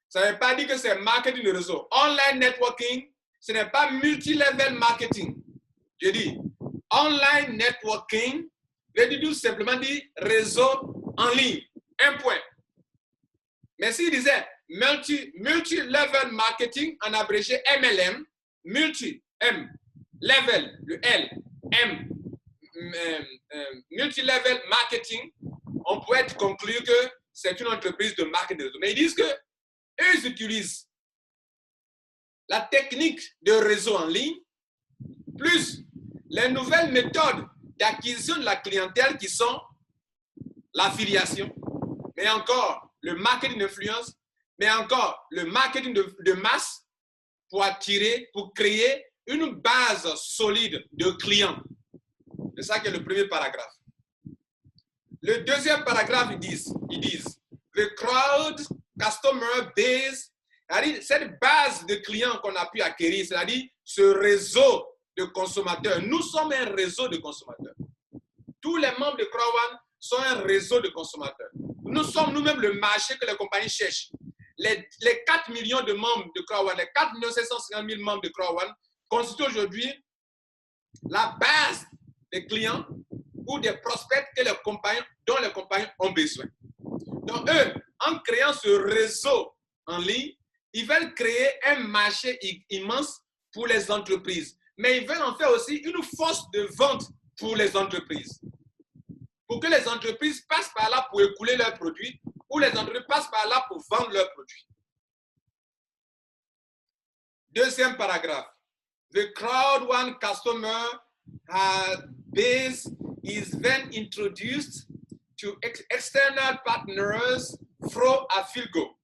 Ça ne veut pas dire que c'est marketing de réseau. Online networking, ce n'est pas multi-level marketing. Je dis, online networking, je dis tout simplement dire réseau en ligne. Un point. Mais s'il disait multi-level marketing, en abrégé MLM, multi-M, level, le L, M, multi-level marketing, on pourrait conclure que c'est une entreprise de marketing. Mais ils disent que eux, ils utilisent la technique de réseau en ligne, plus les nouvelles méthodes d'acquisition de la clientèle qui sont l'affiliation, mais encore le marketing d'influence, mais encore le marketing de masse pour attirer, pour créer une base solide de clients. C'est ça qui est le premier paragraphe. Le deuxième paragraphe, ils disent, the crowd customer base, c'est-à-dire cette base de clients qu'on a pu acquérir, c'est-à-dire ce réseau de consommateurs. Nous sommes un réseau de consommateurs. Tous les membres de Crowdwine sont un réseau de consommateurs. Nous sommes nous-mêmes le marché que les compagnies cherchent. Les 4 millions de membres de Crowdwine, les 4 750 000 membres de Crowdwine constituent aujourd'hui la base des clients ou des prospects dont les compagnies ont besoin. Donc, eux, en créant ce réseau en ligne, ils veulent créer un marché immense pour les entreprises. Mais ils veulent en faire aussi une force de vente pour les entreprises. Pour que les entreprises passent par là pour écouler leurs produits ou les entreprises passent par là pour vendre leurs produits. Deuxième paragraphe. The Crowdwine customer base is then introduced to external partners through Afilgo.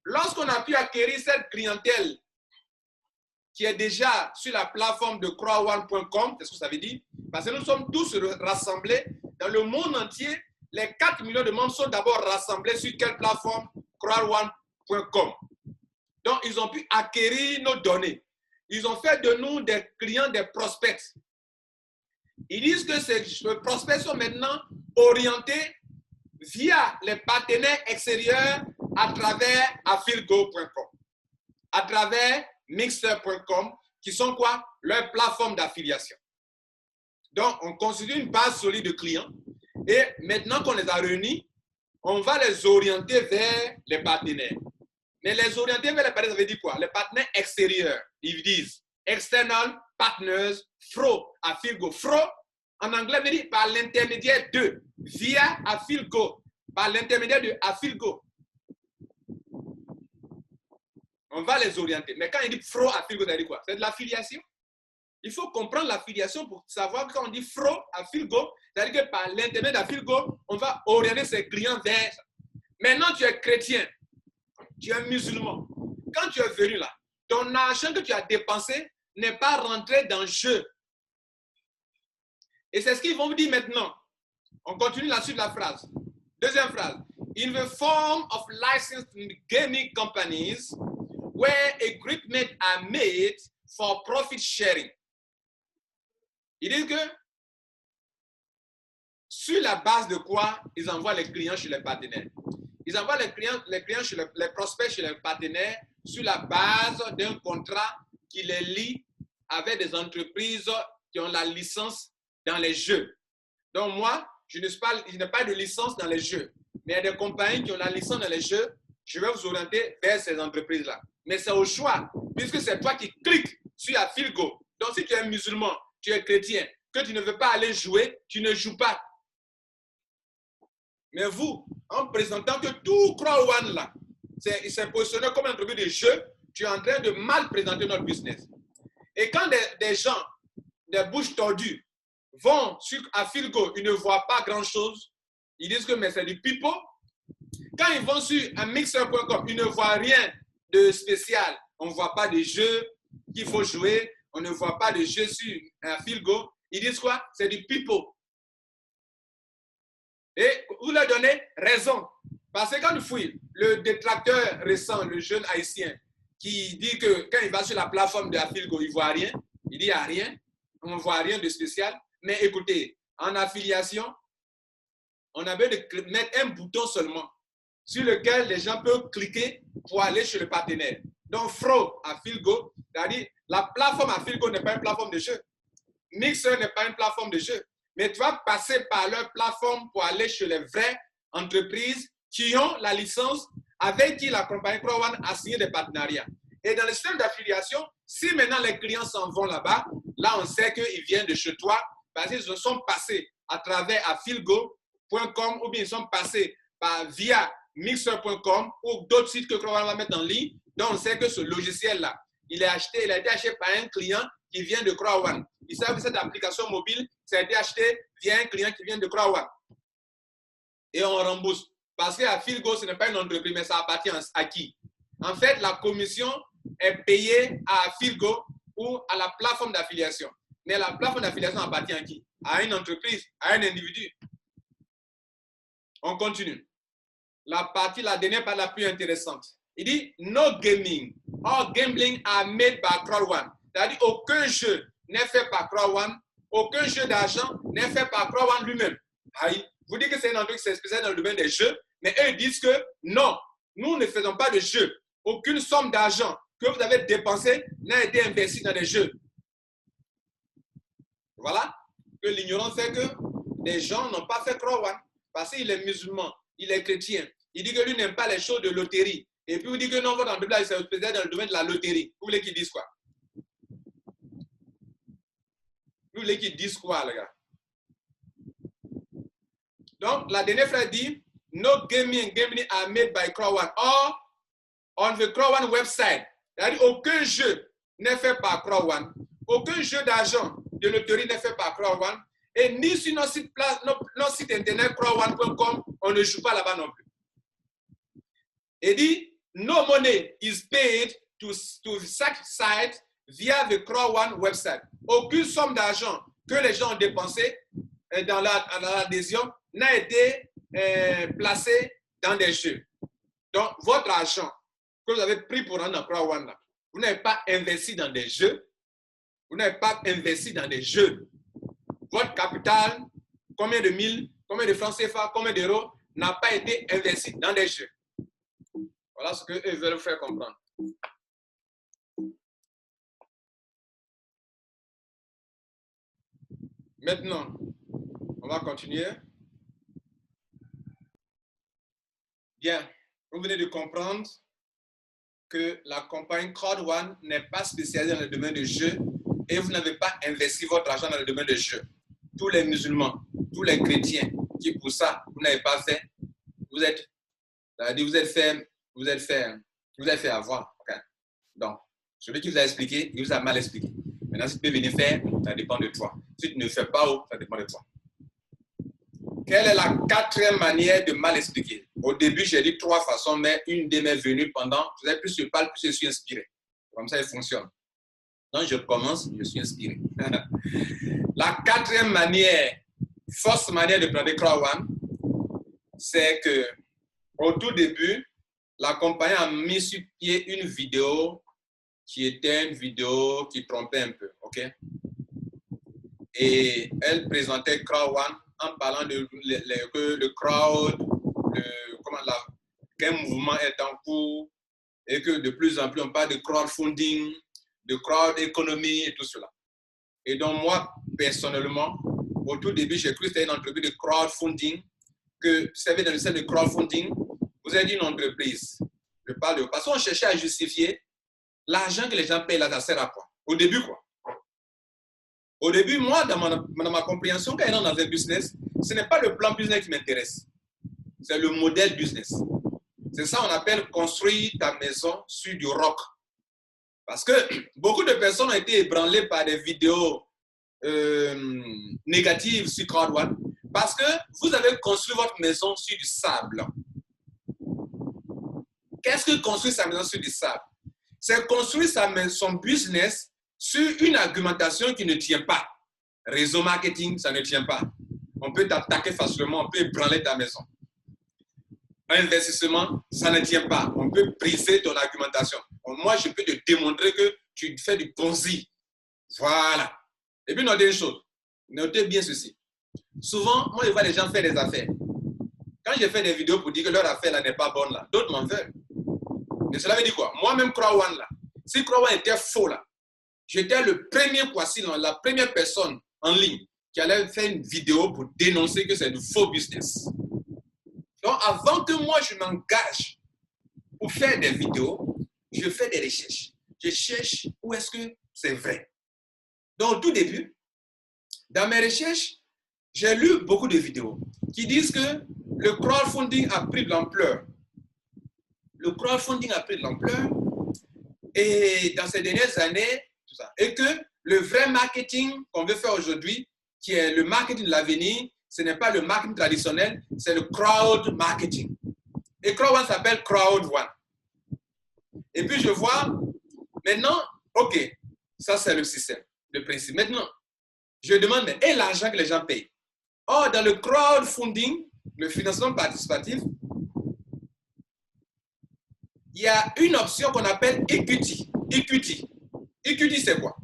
lorsqu'on a pu acquérir cette clientèle qui est déjà sur la plateforme de crowdone.com, c'est ce que ça veut dire, parce que nous sommes tous rassemblés dans le monde entier. Les 4 millions de membres sont d'abord rassemblés sur quelle plateforme? crowdone.com. Donc, ils ont pu acquérir nos données. Ils ont fait de nous des clients, des prospects. Ils disent que ces prospects sont maintenant orientés via les partenaires extérieurs à travers affiligo.com, à travers mixer.com, qui sont quoi? Leurs plateformes d'affiliation. Donc, on constitue une base solide de clients et maintenant qu'on les a réunis, on va les orienter vers les partenaires. Mais les orienter vers les partenaires, ça veut dire quoi? Les partenaires extérieurs, ils disent external partners, FRO, affiligo. FRO, en anglais, veut dire par l'intermédiaire de, via affiligo, par l'intermédiaire de affiligo. On va les orienter. Mais quand il dit FRO, affiligo, ça veut dire quoi? C'est de l'affiliation. Il faut comprendre l'affiliation pour savoir que quand on dit FRO, affiligo, c'est-à-dire que par l'intermédiaire d'affiligo, on va orienter ses clients vers ça. Maintenant, tu es chrétien, tu es musulman. Quand tu es venu là, ton argent que tu as dépensé n'est pas rentré dans le jeu. Et c'est ce qu'ils vont vous dire maintenant. On continue la suite de la phrase. Deuxième phrase. In the form of licensed gaming companies where agreements are made for profit sharing. Ils disent que sur la base de quoi ils envoient les clients chez les partenaires. Ils envoient les clients chez les prospects chez les partenaires sur la base d'un contrat qui les lie avec des entreprises qui ont la licence dans les jeux. Donc moi, je n'ai pas de licence dans les jeux, mais il y a des compagnies qui ont la licence dans les jeux. Je vais vous orienter vers ces entreprises-là. Mais c'est au choix, puisque c'est toi qui cliques sur affiligo. Donc si tu es musulman, tu es chrétien, que tu ne veux pas aller jouer, tu ne joues pas. Mais vous, en présentant que tout crowdone là, il s'est positionné comme une entreprise de jeu, tu es en train de mal présenter notre business. Et quand des gens, des bouches tordues, vont sur affiligo, ils ne voient pas grand-chose, ils disent que mais c'est du pipeau. Quand ils vont sur un mixer.com, ils ne voient rien de spécial. On ne voit pas de jeux qu'il faut jouer, on ne voit pas de jeux sur affiligo. Ils disent quoi? C'est du pipeau. Et vous leur donnez raison. Parce que quand vous fouillez, le détracteur récent, le jeune haïtien, qui dit que quand il va sur la plateforme de affiligo, il ne voit rien. Il dit il n'y a rien. On ne voit rien de spécial. Mais écoutez, en affiliation, on a besoin de mettre un bouton seulement sur lequel les gens peuvent cliquer pour aller chez le partenaire. Donc, FRO, affiligo, c'est-à-dire la plateforme affiligo n'est pas une plateforme de jeu. Mixer n'est pas une plateforme de jeu. Mais tu vas passer par leur plateforme pour aller chez les vraies entreprises qui ont la licence avec qui la compagnie crowdone a signé des partenariats. Et dans le système d'affiliation, si maintenant les clients s'en vont là-bas, là on sait qu'ils viennent de chez toi parce qu'ils se sont passés à travers affiligo.com ou bien ils sont passés via mixer.com ou d'autres sites que crowdone va mettre en ligne. Donc on sait que ce logiciel-là, il a été acheté par un client qui vient de crowdone. Ils savent que cette application mobile, ça a été acheté via un client qui vient de crowdone. Et on rembourse. Parce qu'affiligo, ce n'est pas une entreprise, mais ça appartient à qui? En fait, la commission est payée à affiligo ou à la plateforme d'affiliation. Mais la plateforme d'affiliation appartient à qui? À une entreprise, à un individu. On continue. La dernière partie la plus intéressante. Il dit, no gaming or gambling are made by crowdone. C'est-à-dire, aucun jeu n'est fait par crowdone, aucun jeu d'argent n'est fait par crowdone lui-même. Vous dites que c'est une entreprise qui est spécialisée dans le domaine des jeux, mais eux disent que non, nous ne faisons pas de jeux. Aucune somme d'argent que vous avez dépensée n'a été investie dans des jeux. Voilà que l'ignorance fait que les gens n'ont pas fait crowdone parce qu'il est musulman, il est chrétien. Il dit que lui n'aime pas les choses de loterie. Et puis vous dites que non, votre entreprise est spécialisée dans le domaine de la loterie. Vous voulez qu'ils disent quoi? Vous voulez qu'ils disent quoi, les gars? Donc, la dernière phrase dit, no gaming are made by crowdone or on the crowdone website. C'est-à-dire, aucun jeu n'est fait par crowdone, aucun jeu d'argent de loterie n'est fait par crowdone, et ni sur notre site internet crowdone.com, on ne joue pas là-bas non plus. Et dit, no money is paid to such site via the Crowd1 website. Aucune somme d'argent que les gens ont dépensé dans l'adhésion n'a été placée dans des jeux. Donc, votre argent que vous avez pris pour rendre dans Crowd1, vous n'avez pas investi dans des jeux. Vous n'avez pas investi dans des jeux. Votre capital, combien de mille, combien de francs CFA, combien d'euros, n'a pas été investi dans des jeux. Voilà ce qu'eux veulent vous faire comprendre. Maintenant, on va continuer. Bien, vous venez de comprendre que la compagnie Crowd1 n'est pas spécialisée dans le domaine de jeu et vous n'avez pas investi votre argent dans le domaine de jeu. Tous les musulmans, tous les chrétiens qui pour ça, vous n'avez pas fait, vous êtes fait avoir. Okay? Donc, celui qui vous a expliqué, il vous a mal expliqué. Maintenant, si tu peux venir faire, ça dépend de toi. Si tu ne fais pas, ça dépend de toi. Quelle est la quatrième manière de mal expliquer? Au début, j'ai dit 3 façons, mais une de m'est venue pendant, vous savez, plus je parle, plus je suis inspiré. Comme ça, il fonctionne. Donc, je commence, je suis inspiré. La quatrième manière, fausse manière de prendre Crowd1, c'est que au tout début, la compagnie a mis sur pied une vidéo qui était une vidéo qui trompait un peu, ok? Et elle présentait Crowd1 en parlant que le crowd, qu'un mouvement est en cours et que de plus en plus on parle de crowdfunding, de crowd economy et tout cela. Et donc moi, personnellement, au tout début, j'ai cru que c'était une entreprise de crowdfunding, que vous savez, dans le secteur de crowdfunding, vous avez dit une entreprise. Je parle de... Parce qu'on cherchait à justifier l'argent que les gens payent là, ça sert à quoi? Au début, quoi. Au début, moi, dans ma compréhension, quand on est dans un business, ce n'est pas le plan business qui m'intéresse. C'est le modèle business. C'est ça qu'on appelle construire ta maison sur du roc. Parce que beaucoup de personnes ont été ébranlées par des vidéos négatives sur Crowd1 parce que vous avez construit votre maison sur du sable. Qu'est-ce que construire sa maison sur du sable? C'est construire son business sur une argumentation qui ne tient pas. Réseau marketing, ça ne tient pas. On peut t'attaquer facilement, on peut ébranler ta maison. Investissement, ça ne tient pas. On peut briser ton argumentation. Moi, je peux te démontrer que tu fais du Ponzi. Voilà. Et puis, notez une chose. Notez bien ceci. Souvent, moi, je vois les gens faire des affaires. Quand j'ai fait des vidéos pour dire que leur affaire là n'est pas bonne, là, d'autres m'en veulent. Mais cela veut dire quoi? Moi-même, Crowd1, là, si Crowd1 était faux, là, j'étais le premier poisson, la première personne en ligne qui allait faire une vidéo pour dénoncer que c'est du faux business. Donc, avant que moi, je m'engage pour faire des vidéos, je fais des recherches. Je cherche où est-ce que c'est vrai. Donc, au tout début, dans mes recherches, j'ai lu beaucoup de vidéos qui disent que le crowdfunding a pris de l'ampleur. Le crowdfunding a pris de l'ampleur et dans ces dernières années, tout ça. Et que le vrai marketing qu'on veut faire aujourd'hui, qui est le marketing de l'avenir, ce n'est pas le marketing traditionnel, c'est le crowd marketing. Et Crowd1 s'appelle Crowd1. Et puis je vois, maintenant, ok, ça c'est le système, le principe. Maintenant, je demande, mais et l'argent que les gens payent? Or, dans le crowdfunding, le financement participatif, il y a une option qu'on appelle equity. Equity, c'est quoi?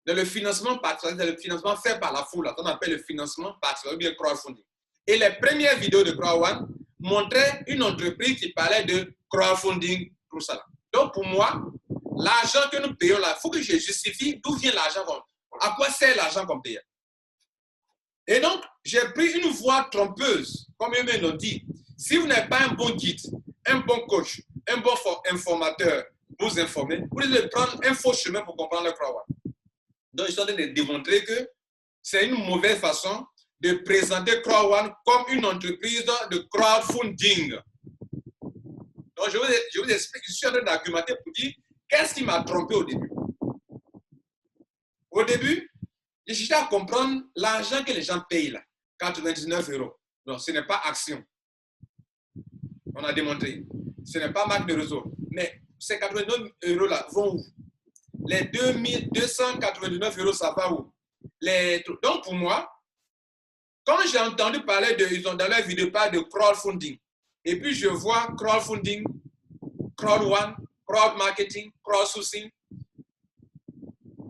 Dans le financement participatif, c'est le financement fait par la foule, qu'on appelle le financement participatif, ou le crowdfunding. Et les premières vidéos de Crowd1 montraient une entreprise qui parlait de crowdfunding, tout ça. Donc, pour moi, l'argent que nous payons là, il faut que je justifie d'où vient l'argent. À quoi sert l'argent qu'on paye? Et donc, j'ai pris une voie trompeuse, comme eux l'ont dit. Si vous n'avez pas un bon guide, un bon coach, un bon informateur, vous informer, vous devez prendre un faux chemin pour comprendre le Crowd1. Donc, je suis en train de démontrer que c'est une mauvaise façon de présenter Crowd1 comme une entreprise de crowdfunding. Donc, je vous explique, je suis en train d'argumenter pour dire qu'est-ce qui m'a trompé au début. Au début, je cherchais à comprendre l'argent que les gens payent là, 99 €. Non, ce n'est pas action. On a démontré. Ce n'est pas marque de réseau. Mais ces 89 € là vont où? Les 2289 €, ça va où? Donc pour moi, quand j'ai entendu parler ils ont dans leur vidéo parler de crowdfunding, et puis je vois crowdfunding, crowd one, crowd marketing, crowdsourcing,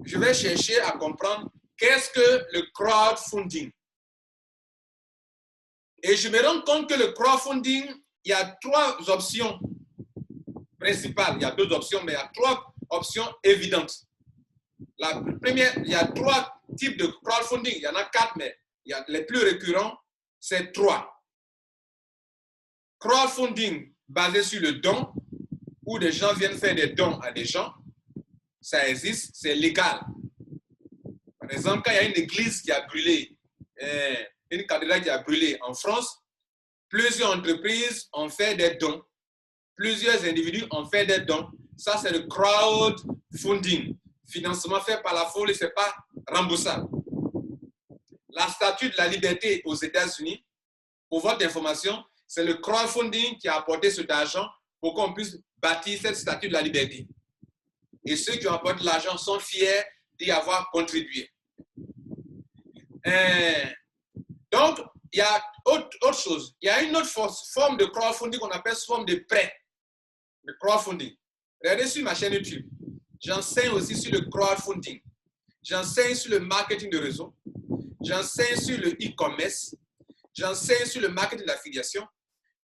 je vais chercher à comprendre qu'est-ce que le crowdfunding. Et je me rends compte que le crowdfunding, il y a 3 options principales. Il y a 2 options, mais il y a 3 options évidentes. La première, il y a 3 types de crowdfunding. Il y en a 4, mais les plus récurrents, c'est 3. Crowdfunding basé sur le don, où des gens viennent faire des dons à des gens. Ça existe, c'est légal. Par exemple, quand il y a une église qui a brûlé, une cathédrale qui a brûlé en France, plusieurs entreprises ont fait des dons. Plusieurs individus ont fait des dons. Ça, c'est le crowdfunding. Financement fait par la foule et ce n'est pas remboursable. La Statue de la Liberté aux États-Unis, pour votre information, c'est le crowdfunding qui a apporté cet argent pour qu'on puisse bâtir cette Statue de la Liberté. Et ceux qui ont apporté l'argent sont fiers d'y avoir contribué. Donc, il y a autre chose. Il y a une autre forme de crowdfunding qu'on appelle forme de prêt. Le crowdfunding. Regardez sur ma chaîne YouTube. J'enseigne aussi sur le crowdfunding. J'enseigne sur le marketing de réseau. J'enseigne sur le e-commerce. J'enseigne sur le marketing d'affiliation.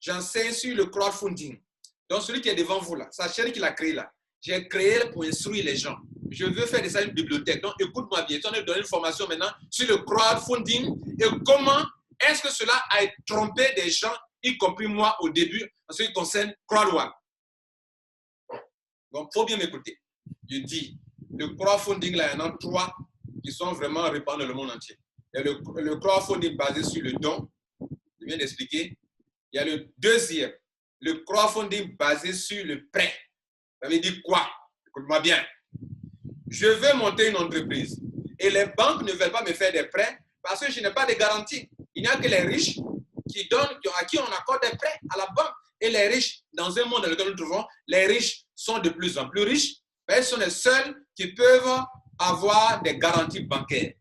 J'enseigne sur le crowdfunding. Donc, celui qui est devant vous là, sa chaîne qu'il a créée là, j'ai créé pour instruire les gens. Je veux faire de ça une bibliothèque. Donc, écoute-moi bien. Je vais te donner une formation maintenant sur le crowdfunding et comment est-ce que cela a trompé des gens, y compris moi au début, en ce qui concerne CrowdOne. Donc, il faut bien m'écouter. Je dis, le crowdfunding, là, il y en a 3 qui sont vraiment répandus dans le monde entier. Il y a le crowdfunding basé sur le don, je viens d'expliquer. Il y a le deuxième, le crowdfunding basé sur le prêt. Ça veut dire quoi? Écoute-moi bien. Je veux monter une entreprise et les banques ne veulent pas me faire des prêts parce que je n'ai pas de garantie. Il n'y a que les riches à qui on accorde des prêts à la banque. Et les riches, dans un monde dans lequel nous nous trouvons, les riches sont de plus en plus riches. Ils sont les seuls qui peuvent avoir des garanties bancaires.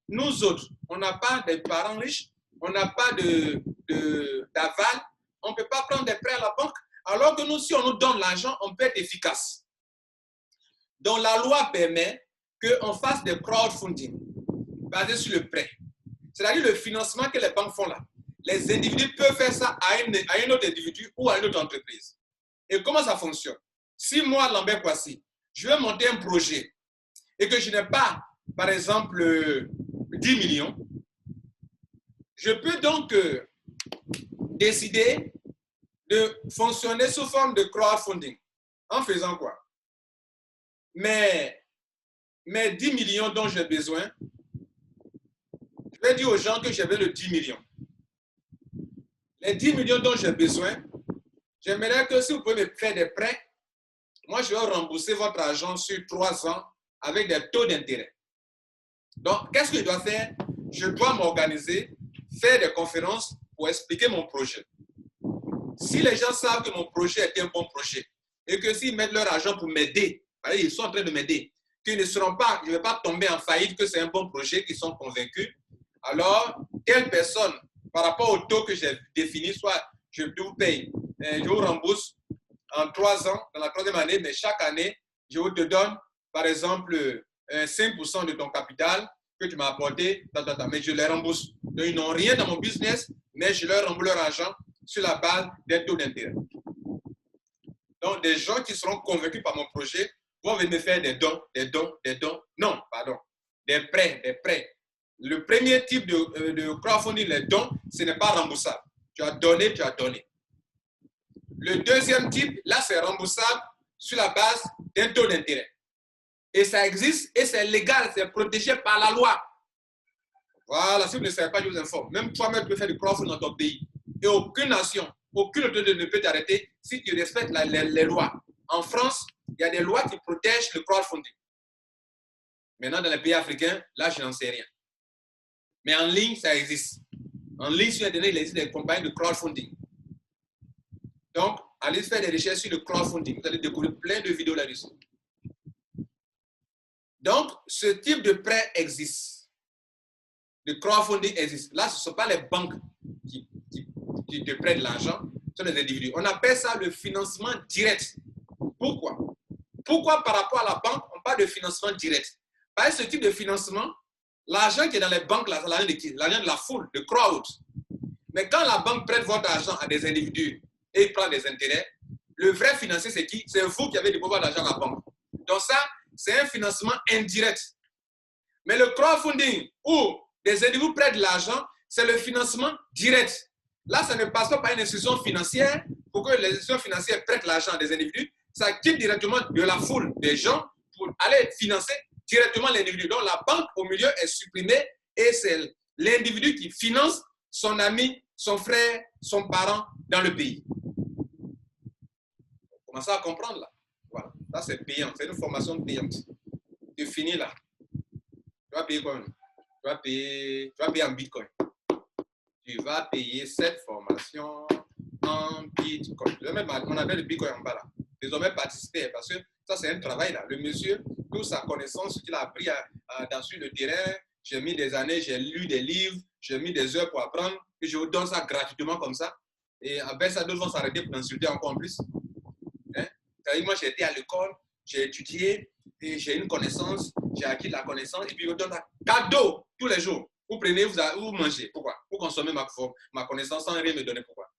Nous autres, on n'a pas de parents riches, on n'a pas d'aval, on ne peut pas prendre des prêts à la banque. Alors que nous, si on nous donne l'argent, on peut être efficace. Donc, la loi permet qu'on fasse des crowdfunding basés sur le prêt. C'est-à-dire le financement que les banques font là. Les individus peuvent faire ça à un autre individu ou à une autre entreprise. Et comment ça fonctionne? Si moi, Lambert Kwasi, je veux monter un projet et que je n'ai pas, par exemple, 10 millions, je peux donc décider de fonctionner sous forme de crowdfunding. En faisant quoi? Mes 10 millions dont j'ai besoin, je vais dire aux gens que j'avais le 10 millions. Les 10 millions dont j'ai besoin, j'aimerais que si vous pouvez me faire des prêts, moi je vais rembourser votre argent sur 3 ans avec des taux d'intérêt. Donc, qu'est-ce que je dois faire? Je dois m'organiser, faire des conférences pour expliquer mon projet. Si les gens savent que mon projet est un bon projet et que s'ils mettent leur argent pour m'aider, ils sont en train de m'aider, qu'ils ne seront pas, je ne vais pas tomber en faillite, que c'est un bon projet, qu'ils sont convaincus, alors, telle personne, par rapport au taux que j'ai défini, soit je vous paye, je vous rembourse en 3 ans, dans la 3e année, mais chaque année, je te donne, par exemple, 5% de ton capital que tu m'as apporté, mais je les rembourse. Donc, ils n'ont rien dans mon business, mais je leur rembourse leur argent sur la base des taux d'intérêt. Donc, des gens qui seront convaincus par mon projet vont venir me faire des dons, des prêts. Le premier type de crowdfunding, les dons, ce n'est pas remboursable. Tu as donné, tu as donné. Le deuxième type, là, c'est remboursable sur la base d'un taux d'intérêt. Et ça existe et c'est légal, c'est protégé par la loi. Voilà, si vous ne savez pas, je vous informe. Même toi-même, tu peux faire du crowdfunding dans ton pays. Et aucune nation, aucune autorité ne peut t'arrêter si tu respectes les lois. En France, il y a des lois qui protègent le crowdfunding. Maintenant, dans les pays africains, là, je n'en sais rien. Mais en ligne, ça existe. En ligne, sur Internet, il existe des compagnies de crowdfunding. Donc, allez faire des recherches sur le crowdfunding. Vous allez découvrir plein de vidéos là-dessus. Donc, ce type de prêt existe. Le crowdfunding existe. Là, ce ne sont pas les banques qui te prêtent de l'argent, ce sont les individus. On appelle ça le financement direct. Pourquoi? Pourquoi par rapport à la banque, on parle de financement direct? Parce que ce type de financement, l'argent qui est dans les banques, c'est l'argent de la foule, le crowd. Mais quand la banque prête votre argent à des individus et il prend des intérêts, le vrai financier, c'est qui? C'est vous qui avez déposé l'argent à la banque. Donc ça, c'est un financement indirect. Mais le crowdfunding, où des individus prêtent de l'argent, c'est le financement direct. Là, ça ne passe pas par une institution financière pour que les institutions financières prêtent l'argent à des individus. Ça quitte directement de la foule des gens pour aller financer directement l'individu. Donc, la banque au milieu est supprimée et c'est l'individu qui finance son ami, son frère, son parent dans le pays. Vous commencez à comprendre là. Voilà. Ça, c'est payant. C'est une formation payante. Tu finis là. Tu vas payer quoi même? Tu vas payer en Bitcoin. Tu vas payer cette formation en Bitcoin. On appelle le Bitcoin en bas là. Désormais participer parce que ça c'est un travail là. Le monsieur, toute sa connaissance, ce qu'il a appris sur le terrain, j'ai mis des années, j'ai lu des livres, j'ai mis des heures pour apprendre, et je vous donne ça gratuitement comme ça. Et avec ça, d'autres vont s'arrêter pour insulter encore en plus. Hein? Moi j'ai été à l'école, j'ai étudié, et j'ai une connaissance, j'ai acquis de la connaissance, et puis je vous donne un cadeau tous les jours. Vous prenez, vous mangez. Pourquoi? Pour consommer ma connaissance sans rien me donner. Pourquoi?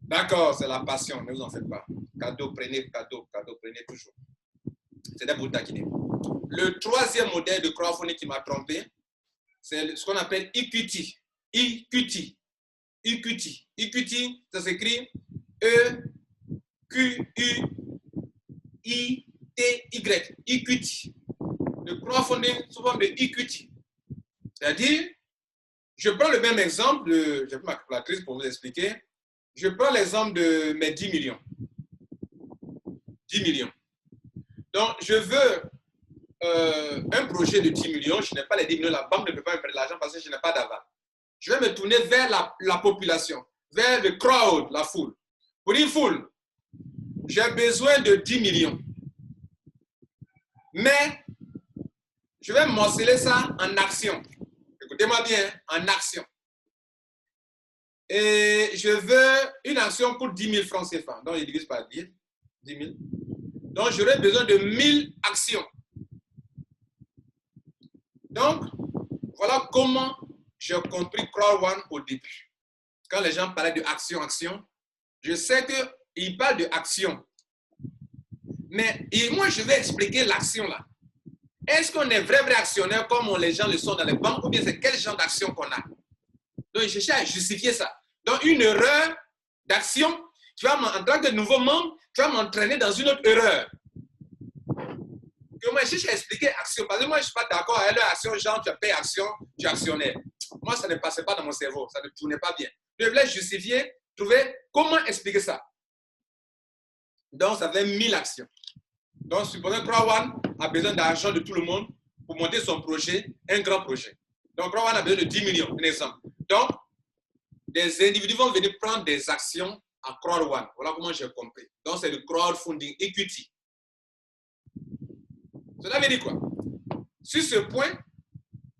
D'accord, c'est la passion, ne vous en faites pas. Cadeau, prenez toujours. C'était pour vous taquiner. Le troisième modèle de crowdfunding qui m'a trompé, c'est ce qu'on appelle equity. Equity, ça s'écrit E-Q-U-I-T-Y. Equity. Le crowdfunding sous forme de equity. C'est-à-dire, je prends le même exemple, j'ai pris ma calculatrice pour vous expliquer. Je prends l'exemple de mes 10 millions. 10 millions. Donc, je veux un projet de 10 millions. Je n'ai pas les 10 millions. La banque ne peut pas me prêter l'argent parce que je n'ai pas d'aval. Je vais me tourner vers la population, vers le crowd, la foule. Pour une foule, j'ai besoin de 10 millions. Mais, je vais morceler ça en actions. Écoutez-moi bien, en actions. Et je veux une action pour 10 000 francs CFA. Donc, je divise par 10 000. Donc, j'aurai besoin de 1000 actions. Donc, voilà comment j'ai compris Crowd1 au début. Quand les gens parlaient de action, je sais qu'ils parlent de action. Mais moi, je vais expliquer l'action là. Est-ce qu'on est vrai actionnaire comme les gens le sont dans les banques ou bien c'est quel genre d'action qu'on a? Donc, je cherche à justifier ça. Donc, une erreur d'action, en tant que nouveau membre, tu vas m'entraîner dans une autre erreur. Que moi, je cherche à expliquer action. Parce que moi, je ne suis pas d'accord avec l'action, genre, tu payes action, tu es actionnaire. Moi, ça ne passait pas dans mon cerveau. Ça ne tournait pas bien. Je voulais justifier, trouver comment expliquer ça. Donc, ça fait 1000 actions. Donc, supposons que Crowd1 a besoin d'argent de tout le monde pour monter son projet, un grand projet. Donc, Crowd1 a besoin de 10 millions, un exemple. Donc, des individus vont venir prendre des actions à Crowd1. Voilà comment j'ai compris. Donc, c'est le crowdfunding equity. Cela veut dire quoi? Sur ce point,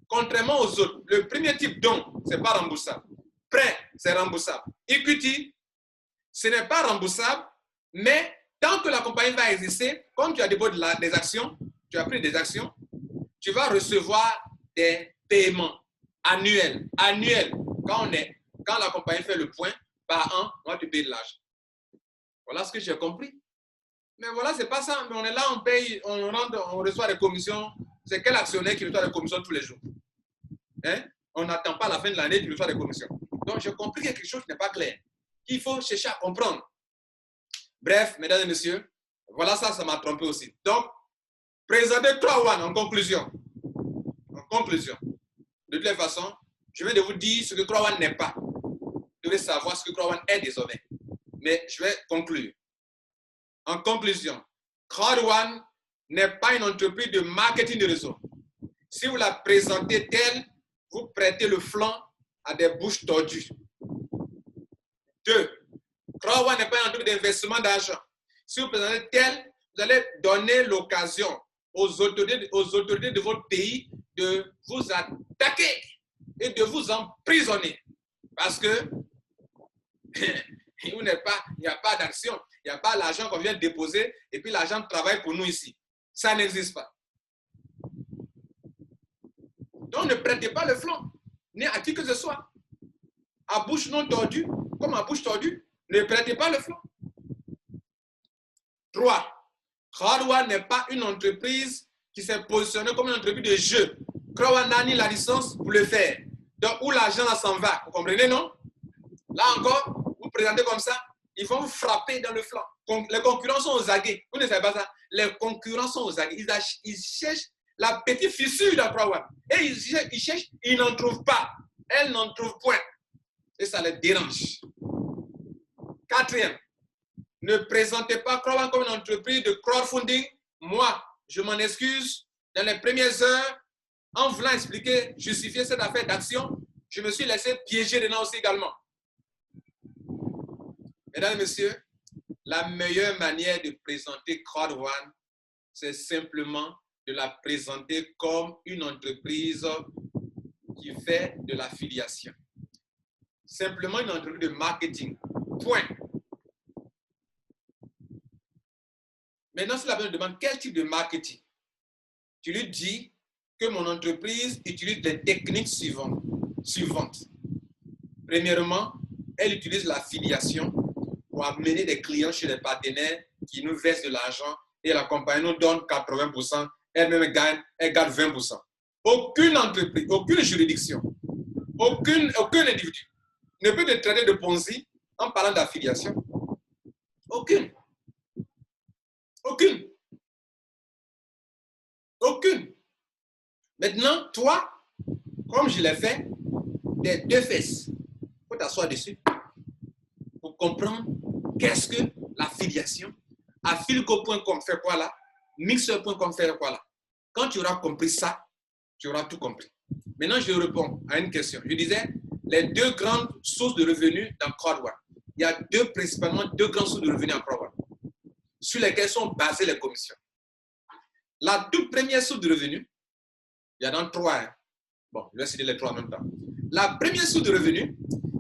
contrairement aux autres, le premier type don, ce n'est pas remboursable. Prêt, c'est remboursable. Equity, ce n'est pas remboursable, mais tant que la compagnie va exister, comme tu as déposé des actions, tu as pris des actions, tu vas recevoir des paiements annuels. Quand la compagnie fait le point, par an, on va te payer de l'argent. Voilà ce que j'ai compris. Mais voilà, c'est pas ça. Mais on est là, on paye, on rentre, on reçoit des commissions. C'est quel actionnaire qui reçoit des commissions tous les jours? Hein? On n'attend pas la fin de l'année, tu reçois des commissions. Donc, j'ai compris quelque chose qui n'est pas clair. Il faut chercher à comprendre. Bref, mesdames et messieurs, voilà ça m'a trompé aussi. Donc, présenter Crowd1 en conclusion. De toutes les façons, je vais de vous dire ce que Crowd1 n'est pas. Vous devez savoir ce que Crowd1 est désormais. Mais je vais conclure. En conclusion, Crowd1 n'est pas une entreprise de marketing de réseau. Si vous la présentez telle, vous prêtez le flanc à des bouches tordues. 2. CrowdOne n'est pas une entreprise d'investissement d'argent. Si vous présentez tel, vous allez donner l'occasion aux autorités de votre pays de vous attaquer et de vous emprisonner. Parce que il n'y a pas d'action, il n'y a pas l'argent qu'on vient déposer et puis l'argent travaille pour nous ici. Ça n'existe pas. Donc ne prêtez pas le flanc, ni à qui que ce soit. À bouche non tordue, comme à bouche tordue, ne prêtez pas le flanc. 3. CrowdOne n'est pas une entreprise qui s'est positionnée comme une entreprise de jeu. CrowdOne n'a ni la licence pour le faire. Donc, où l'argent s'en va, vous comprenez, non? Là encore, vous présentez comme ça, ils vont vous frapper dans le flanc. Les concurrents sont aux aguets. Vous ne savez pas ça? Les concurrents sont aux aguets. Ils cherchent la petite fissure dans CrowdOne. Et ils cherchent, ils n'en trouvent pas. Elles n'en trouvent point. Et ça les dérange. 4e, ne présentez pas CrowdOne comme une entreprise de crowdfunding. Moi, je m'en excuse. Dans les premières heures, en voulant expliquer, justifier cette affaire d'action, je me suis laissé piéger dedans aussi également. Mesdames et messieurs, la meilleure manière de présenter CrowdOne, c'est simplement de la présenter comme une entreprise qui fait de l'affiliation. Simplement une entreprise de marketing. Point. Maintenant, si la personne demande quel type de marketing, tu lui dis que mon entreprise utilise les techniques suivantes. Premièrement, elle utilise l'affiliation pour amener des clients chez les partenaires qui nous versent de l'argent et la compagnie nous donne 80%, elle-même gagne 20%. Aucune entreprise, aucune juridiction, aucun individu ne peut te traiter de Ponzi en parlant d'affiliation. Aucune. Aucune. Aucune. Maintenant, toi, comme je l'ai fait, des deux fesses, il faut t'asseoir dessus pour comprendre qu'est-ce que l'affiliation. Affilico.com fait quoi là? Mixer.com fait quoi là? Quand tu auras compris ça, tu auras tout compris. Maintenant, je réponds à une question. Je disais, les deux grandes sources de revenus dans CrowdOne. Il y a principalement deux grandes sources de revenus en CrowdOne, sur lesquelles sont basées les commissions. La toute première source de revenus, il y en a 3. Hein. Bon, je vais citer les 3 en même temps. La première source de revenus,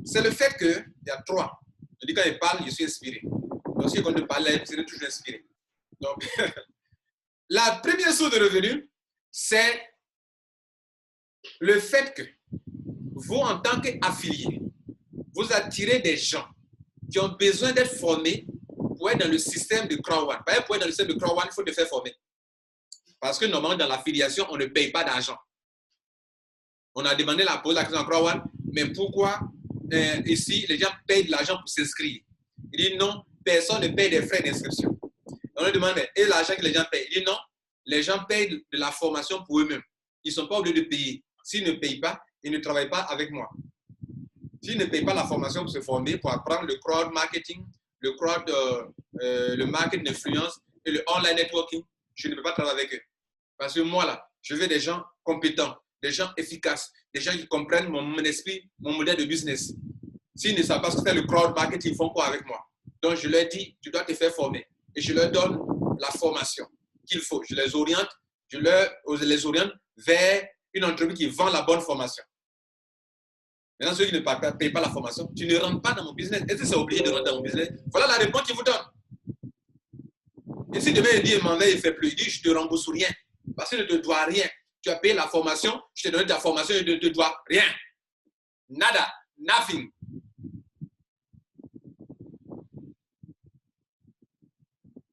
c'est le fait qu'il y a 3. Je dis quand je parle, je suis inspiré. Donc, si on ne parle, je serai toujours inspiré. Donc, la première source de revenus, c'est le fait que vous, en tant qu'affilié, vous attirez des gens qui ont besoin d'être formés pour être dans le système de CrowdOne. Pour être dans le système de CrowdOne, il faut te faire former. Parce que normalement, dans l'affiliation, on ne paye pas d'argent. On a demandé la pose la question en CrowdOne, mais pourquoi ici, les gens payent de l'argent pour s'inscrire? Il dit non, personne ne paye des frais d'inscription. On lui demande, et l'argent que les gens payent? Il dit non, les gens payent de la formation pour eux-mêmes. Ils ne sont pas obligés de payer. S'ils ne payent pas, ils ne travaillent pas avec moi. S'ils ne payent pas la formation pour se former, pour apprendre le crowd marketing, le marketing d'influence et le online networking, je ne peux pas travailler avec eux. Parce que moi, là, je veux des gens compétents, des gens efficaces, des gens qui comprennent mon esprit, mon modèle de business. S'ils ne savent pas ce que c'est le crowd marketing, ils font quoi avec moi? Donc, je leur dis, tu dois te faire former. Et je leur donne la formation qu'il faut. Je les oriente vers une entreprise qui vend la bonne formation. Maintenant, ceux qui ne payent pas la formation, tu ne rentres pas dans mon business. Est-ce que c'est obligé de rentrer dans mon business? Voilà la réponse qu'il vous donne. Et si demain il dit, il m'en va, il ne fait plus, il dit, je ne te rembourse rien. Parce qu'il ne te doit rien. Tu as payé la formation, je t'ai donné ta formation, il ne te doit rien. Nada, nothing.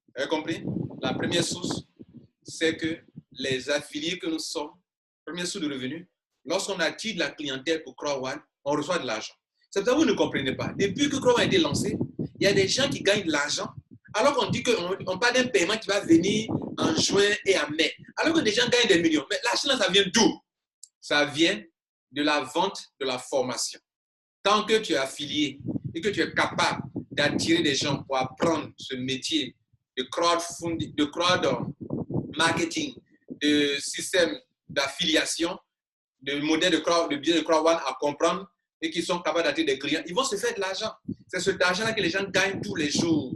Vous avez compris? La première source, c'est que les affiliés que nous sommes, première source de revenus, lorsqu'on attire de la clientèle pour CrowdOne, on reçoit de l'argent. C'est pour ça que vous ne comprenez pas. Depuis que CrowdOne a été lancé, il y a des gens qui gagnent de l'argent, alors qu'on dit qu'on parle d'un paiement qui va venir en juin et en mai. Alors que des gens gagnent des millions. Mais l'argent, ça vient d'où? Ça vient de la vente de la formation. Tant que tu es affilié et que tu es capable d'attirer des gens pour apprendre ce métier de crowdfunding, de crowd marketing, de système d'affiliation, de modèle de business de CrowdOne à comprendre et qui sont capables d'attirer des clients, ils vont se faire de l'argent. C'est cet argent-là que les gens gagnent tous les jours.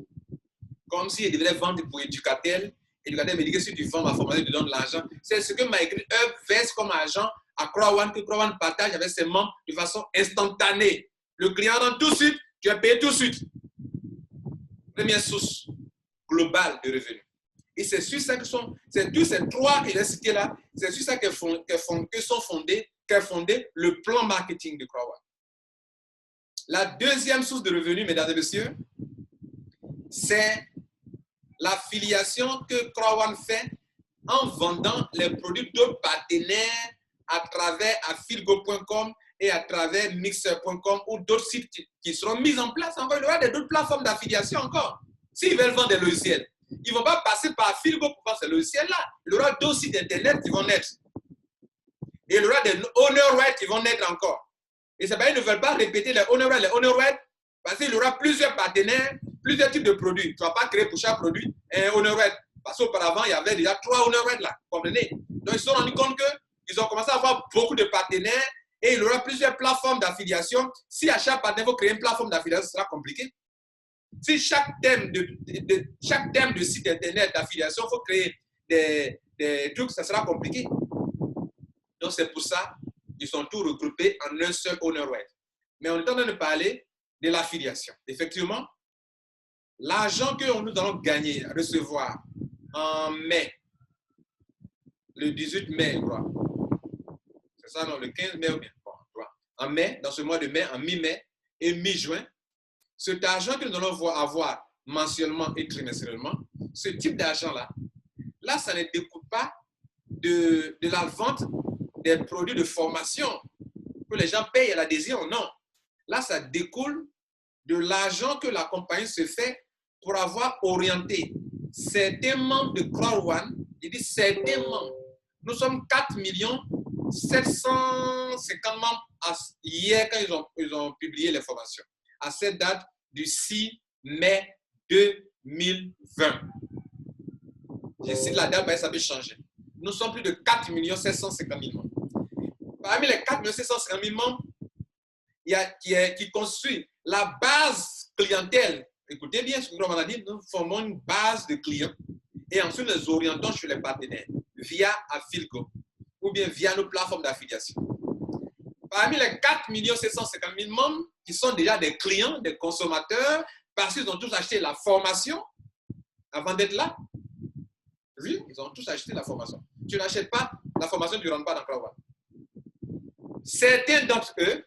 Comme s'ils devaient vendre pour Éducatel. Éducatel me dit que si tu vends ma formation, tu donnes de l'argent. C'est ce que MyGrid verse comme argent à CrowdOne, que CrowdOne partage avec ses membres de façon instantanée. Le client rentre tout de suite, tu as payé tout de suite. Première source globale de revenus. Et c'est sur ça que sont, c'est tous ces trois que j'ai cités là, c'est sur ça qu'est fondé le plan marketing de CrowdOne. La deuxième source de revenus, mesdames et messieurs, c'est l'affiliation que CrowdOne fait en vendant les produits d'autres partenaires à travers affilgo.com et à travers mixer.com ou d'autres sites qui seront mis en place. Encore, il y aura d'autres plateformes d'affiliation encore. S'ils veulent vendre des logiciels, ils ne vont pas passer par Affilgo pour vendre ces logiciels-là. Il y aura d'autres sites internet qui vont naître. Et il y aura des owner rights qui vont naître encore. Et c'est pas, ils ne veulent pas répéter les owner rights. Les owner rights, parce qu'il y aura plusieurs partenaires, plusieurs types de produits. Tu ne vas pas créer pour chaque produit un owner right. Parce qu'auparavant, il y avait déjà 3 owner rights là. Comprenez? Donc, ils se sont rendus compte qu'ils ont commencé à avoir beaucoup de partenaires et il y aura plusieurs plateformes d'affiliation. Si à chaque partenaire, il faut créer une plateforme d'affiliation, ce sera compliqué. Si chaque thème de site internet d'affiliation, il faut créer des trucs, ça sera compliqué. Donc, c'est pour ça qu'ils sont tous regroupés en un seul owner right. Mais on est en train de parler de l'affiliation. Effectivement, l'argent que nous allons gagner, recevoir en mai, le 18 mai, je crois. C'est ça, non, le 15 mai ou bien? Bon, en mai, dans ce mois de mai, en mi-mai et mi-juin, cet argent que nous allons avoir mensuellement et trimestriellement, ce type d'argent-là, là, ça ne découle pas de la vente des produits de formation que les gens payent à l'adhésion, non. Là, ça découle de l'argent que la compagnie se fait pour avoir orienté certains membres de CrowdOne. Il dit certains membres. Nous sommes 4 750 membres hier quand ils ont publié les formations. À cette date du 6 mai 2020. Je cite la date, ça peut changer. Nous sommes plus de 4 750 000 membres. Parmi les 4 750 000 membres, il y a qui construit la base clientèle. Écoutez bien ce que l'on a dit, nous formons une base de clients et ensuite nous les orientons chez les partenaires via Affilgo ou bien via nos plateformes d'affiliation. Parmi les 4 750 000 membres qui sont déjà des clients, des consommateurs, parce qu'ils ont tous acheté la formation avant d'être là. Oui, ils ont tous acheté la formation. Tu n'achètes pas la formation, tu ne rentres pas dans CrowdOne. Certains d'entre eux,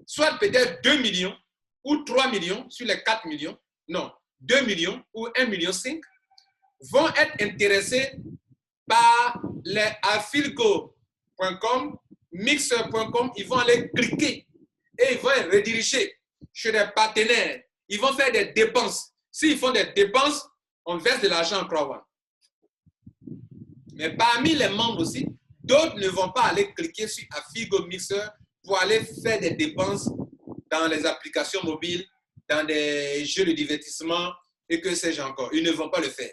soit peut-être 2 millions ou 3 millions sur les 4 millions, non, 2 millions ou 1,5 million, vont être intéressés par les affilgo.com, mixer.com, ils vont aller cliquer et ils vont être redirigés chez des partenaires. Ils vont faire des dépenses. S'ils font des dépenses, on verse de l'argent en CrowdOne. Mais parmi les membres aussi, d'autres ne vont pas aller cliquer sur Affilgo Mixer pour aller faire des dépenses dans les applications mobiles, dans des jeux de divertissement et que sais-je encore. Ils ne vont pas le faire.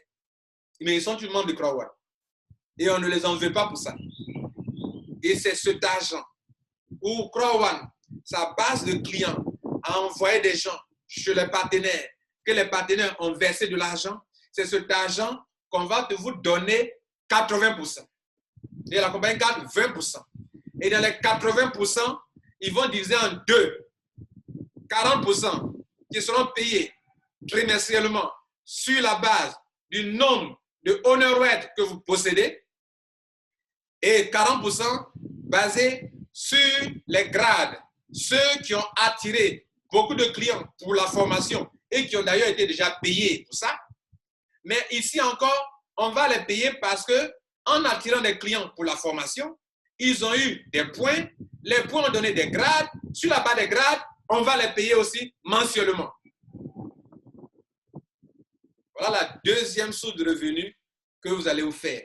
Mais ils sont tout le monde de CrowdOne. Et on ne les en veut pas pour ça. Et c'est cet argent où CrowdOne, sa base de clients, a envoyé des gens chez les partenaires, que les partenaires ont versé de l'argent. C'est cet argent qu'on va vous donner 80%. Et la compagnie garde 20%. Et dans les 80%, ils vont diviser en deux. 40% qui seront payés trimestriellement sur la base du nombre de honor rights que vous possédez et 40% basé sur les grades. Ceux qui ont attiré beaucoup de clients pour la formation et qui ont d'ailleurs été déjà payés pour ça. Mais ici encore, on va les payer parce que en attirant des clients pour la formation, ils ont eu des points. Les points ont donné des grades. Sur la base des grades, on va les payer aussi mensuellement. Voilà la deuxième source de revenus que vous allez vous faire.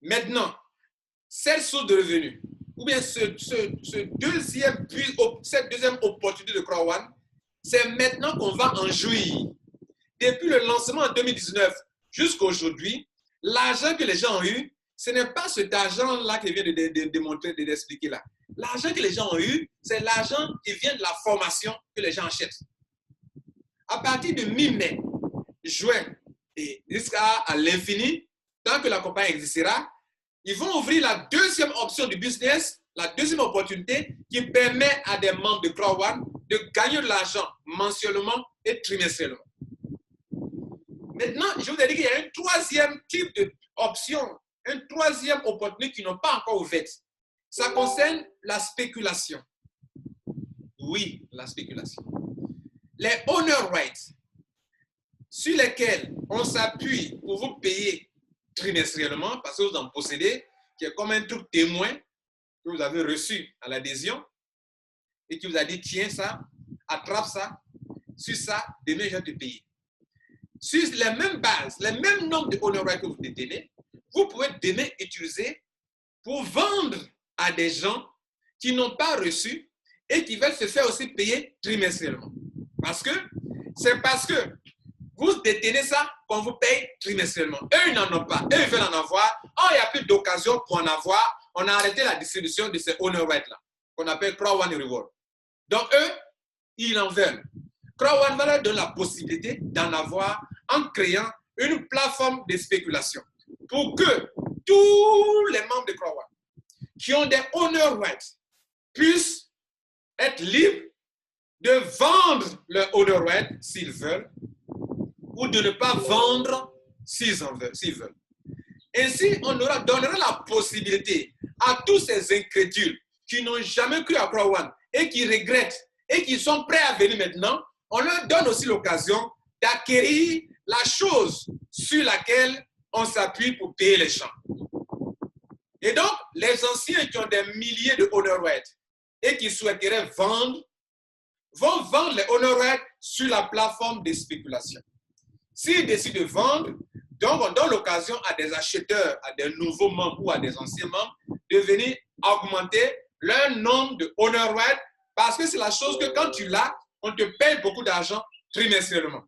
Maintenant, cette source de revenus, ou bien cette deuxième opportunité de CrowdOne, c'est maintenant qu'on va en jouir. Depuis le lancement en 2019 jusqu'à aujourd'hui, l'argent que les gens ont eu, ce n'est pas cet argent-là que je viens de démontrer, d'expliquer là. L'argent que les gens ont eu, c'est l'argent qui vient de la formation que les gens achètent. À partir de mi-mai, juin et jusqu'à l'infini, tant que la compagnie existera, ils vont ouvrir la deuxième option du business, la deuxième opportunité qui permet à des membres de CrowdOne de gagner de l'argent mensuellement et trimestriellement. Maintenant, je vous ai dit qu'il y a un troisième type d'option, une troisième opportunité qui n'ont pas encore ouverte. Ça concerne la spéculation. Oui, la spéculation. Les owner rights sur lesquels on s'appuie pour vous payer trimestriellement parce que vous en possédez, qui est comme un truc témoin que vous avez reçu à l'adhésion et qui vous a dit tiens ça, attrape ça, sur ça, demain je vais te payer. Sur les mêmes bases, les mêmes nombres de owner rights que vous détenez, vous pouvez demain utiliser pour vendre à des gens qui n'ont pas reçu et qui veulent se faire aussi payer trimestriellement. C'est parce que vous détenez ça qu'on vous paye trimestriellement. Eux, ils n'en ont pas. Eux, ils veulent en avoir. Oh, il n'y a plus d'occasion pour en avoir. On a arrêté la distribution de ces owner rights-là, qu'on appelle CrowdOne Reward. Donc, eux, ils en veulent. CrowdOne va leur donner la possibilité d'en avoir en créant une plateforme de spéculation pour que tous les membres de CrowdOne qui ont des owner rights puissent être libres de vendre leur owner right s'ils veulent ou de ne pas vendre s'ils veulent. Ainsi, on donnera la possibilité à tous ces incrédules qui n'ont jamais cru à CrowdOne et qui regrettent et qui sont prêts à venir maintenant, on leur donne aussi l'occasion d'acquérir la chose sur laquelle on s'appuie pour payer les gens. Et donc, les anciens qui ont des milliers de owner rights et qui souhaiteraient vendre, vont vendre les owner rights sur la plateforme de spéculation. S'ils décident de vendre, donc on donne l'occasion à des acheteurs, à des nouveaux membres ou à des anciens membres de venir augmenter leur nombre de owner rights parce que c'est la chose que quand tu l'as, on te paye beaucoup d'argent trimestriellement.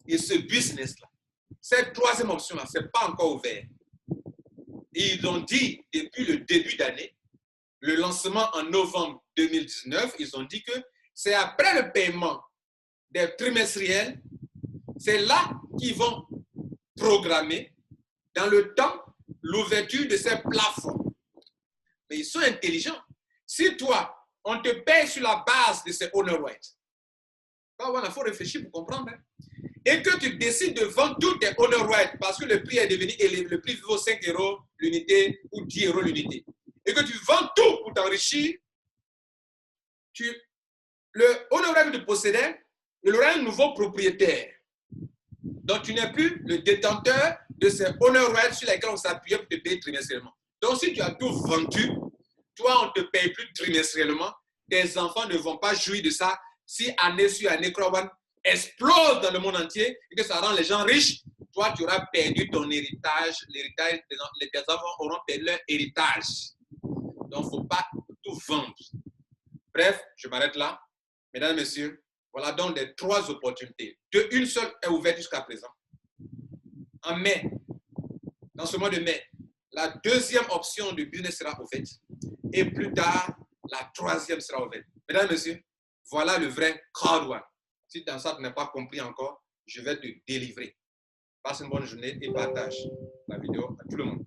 Et ce business-là, cette troisième option-là, ce n'est pas encore ouvert. Et ils ont dit depuis le début d'année, le lancement en novembre 2019, ils ont dit que c'est après le paiement des trimestriels, c'est là qu'ils vont programmer dans le temps l'ouverture de ces plafonds. Mais ils sont intelligents. Si toi, on te paye sur la base de ces owner rights, il faut réfléchir pour comprendre. Hein? Et que tu décides de vendre tous tes owner rights parce que le prix est devenu élevé, le prix vaut 5 € l'unité ou 10 € l'unité. Et que tu vends tout pour t'enrichir, le owner right que tu possédais, il aura un nouveau propriétaire. Donc, tu n'es plus le détenteur de ces owner rights sur lesquels on s'appuyait pour te payer trimestriellement. Donc, si tu as tout vendu, toi, on ne te paye plus trimestriellement. Tes enfants ne vont pas jouir de ça si année sur année, CrowdOne explose dans le monde entier et que ça rend les gens riches. Toi, tu auras perdu ton héritage. L'héritage, tes enfants auront perdu leur héritage. Donc, il ne faut pas tout vendre. Bref, je m'arrête là. Mesdames et messieurs, voilà donc les 3 opportunités. Une seule est ouverte jusqu'à présent. En mai, dans ce mois de mai, la deuxième option du business sera ouverte. Et plus tard, la troisième sera ouverte. Mesdames et messieurs, voilà le vrai CrowdOne. Si dans ça tu n'as pas compris encore, je vais te délivrer. Passe une bonne journée et partage la vidéo à tout le monde.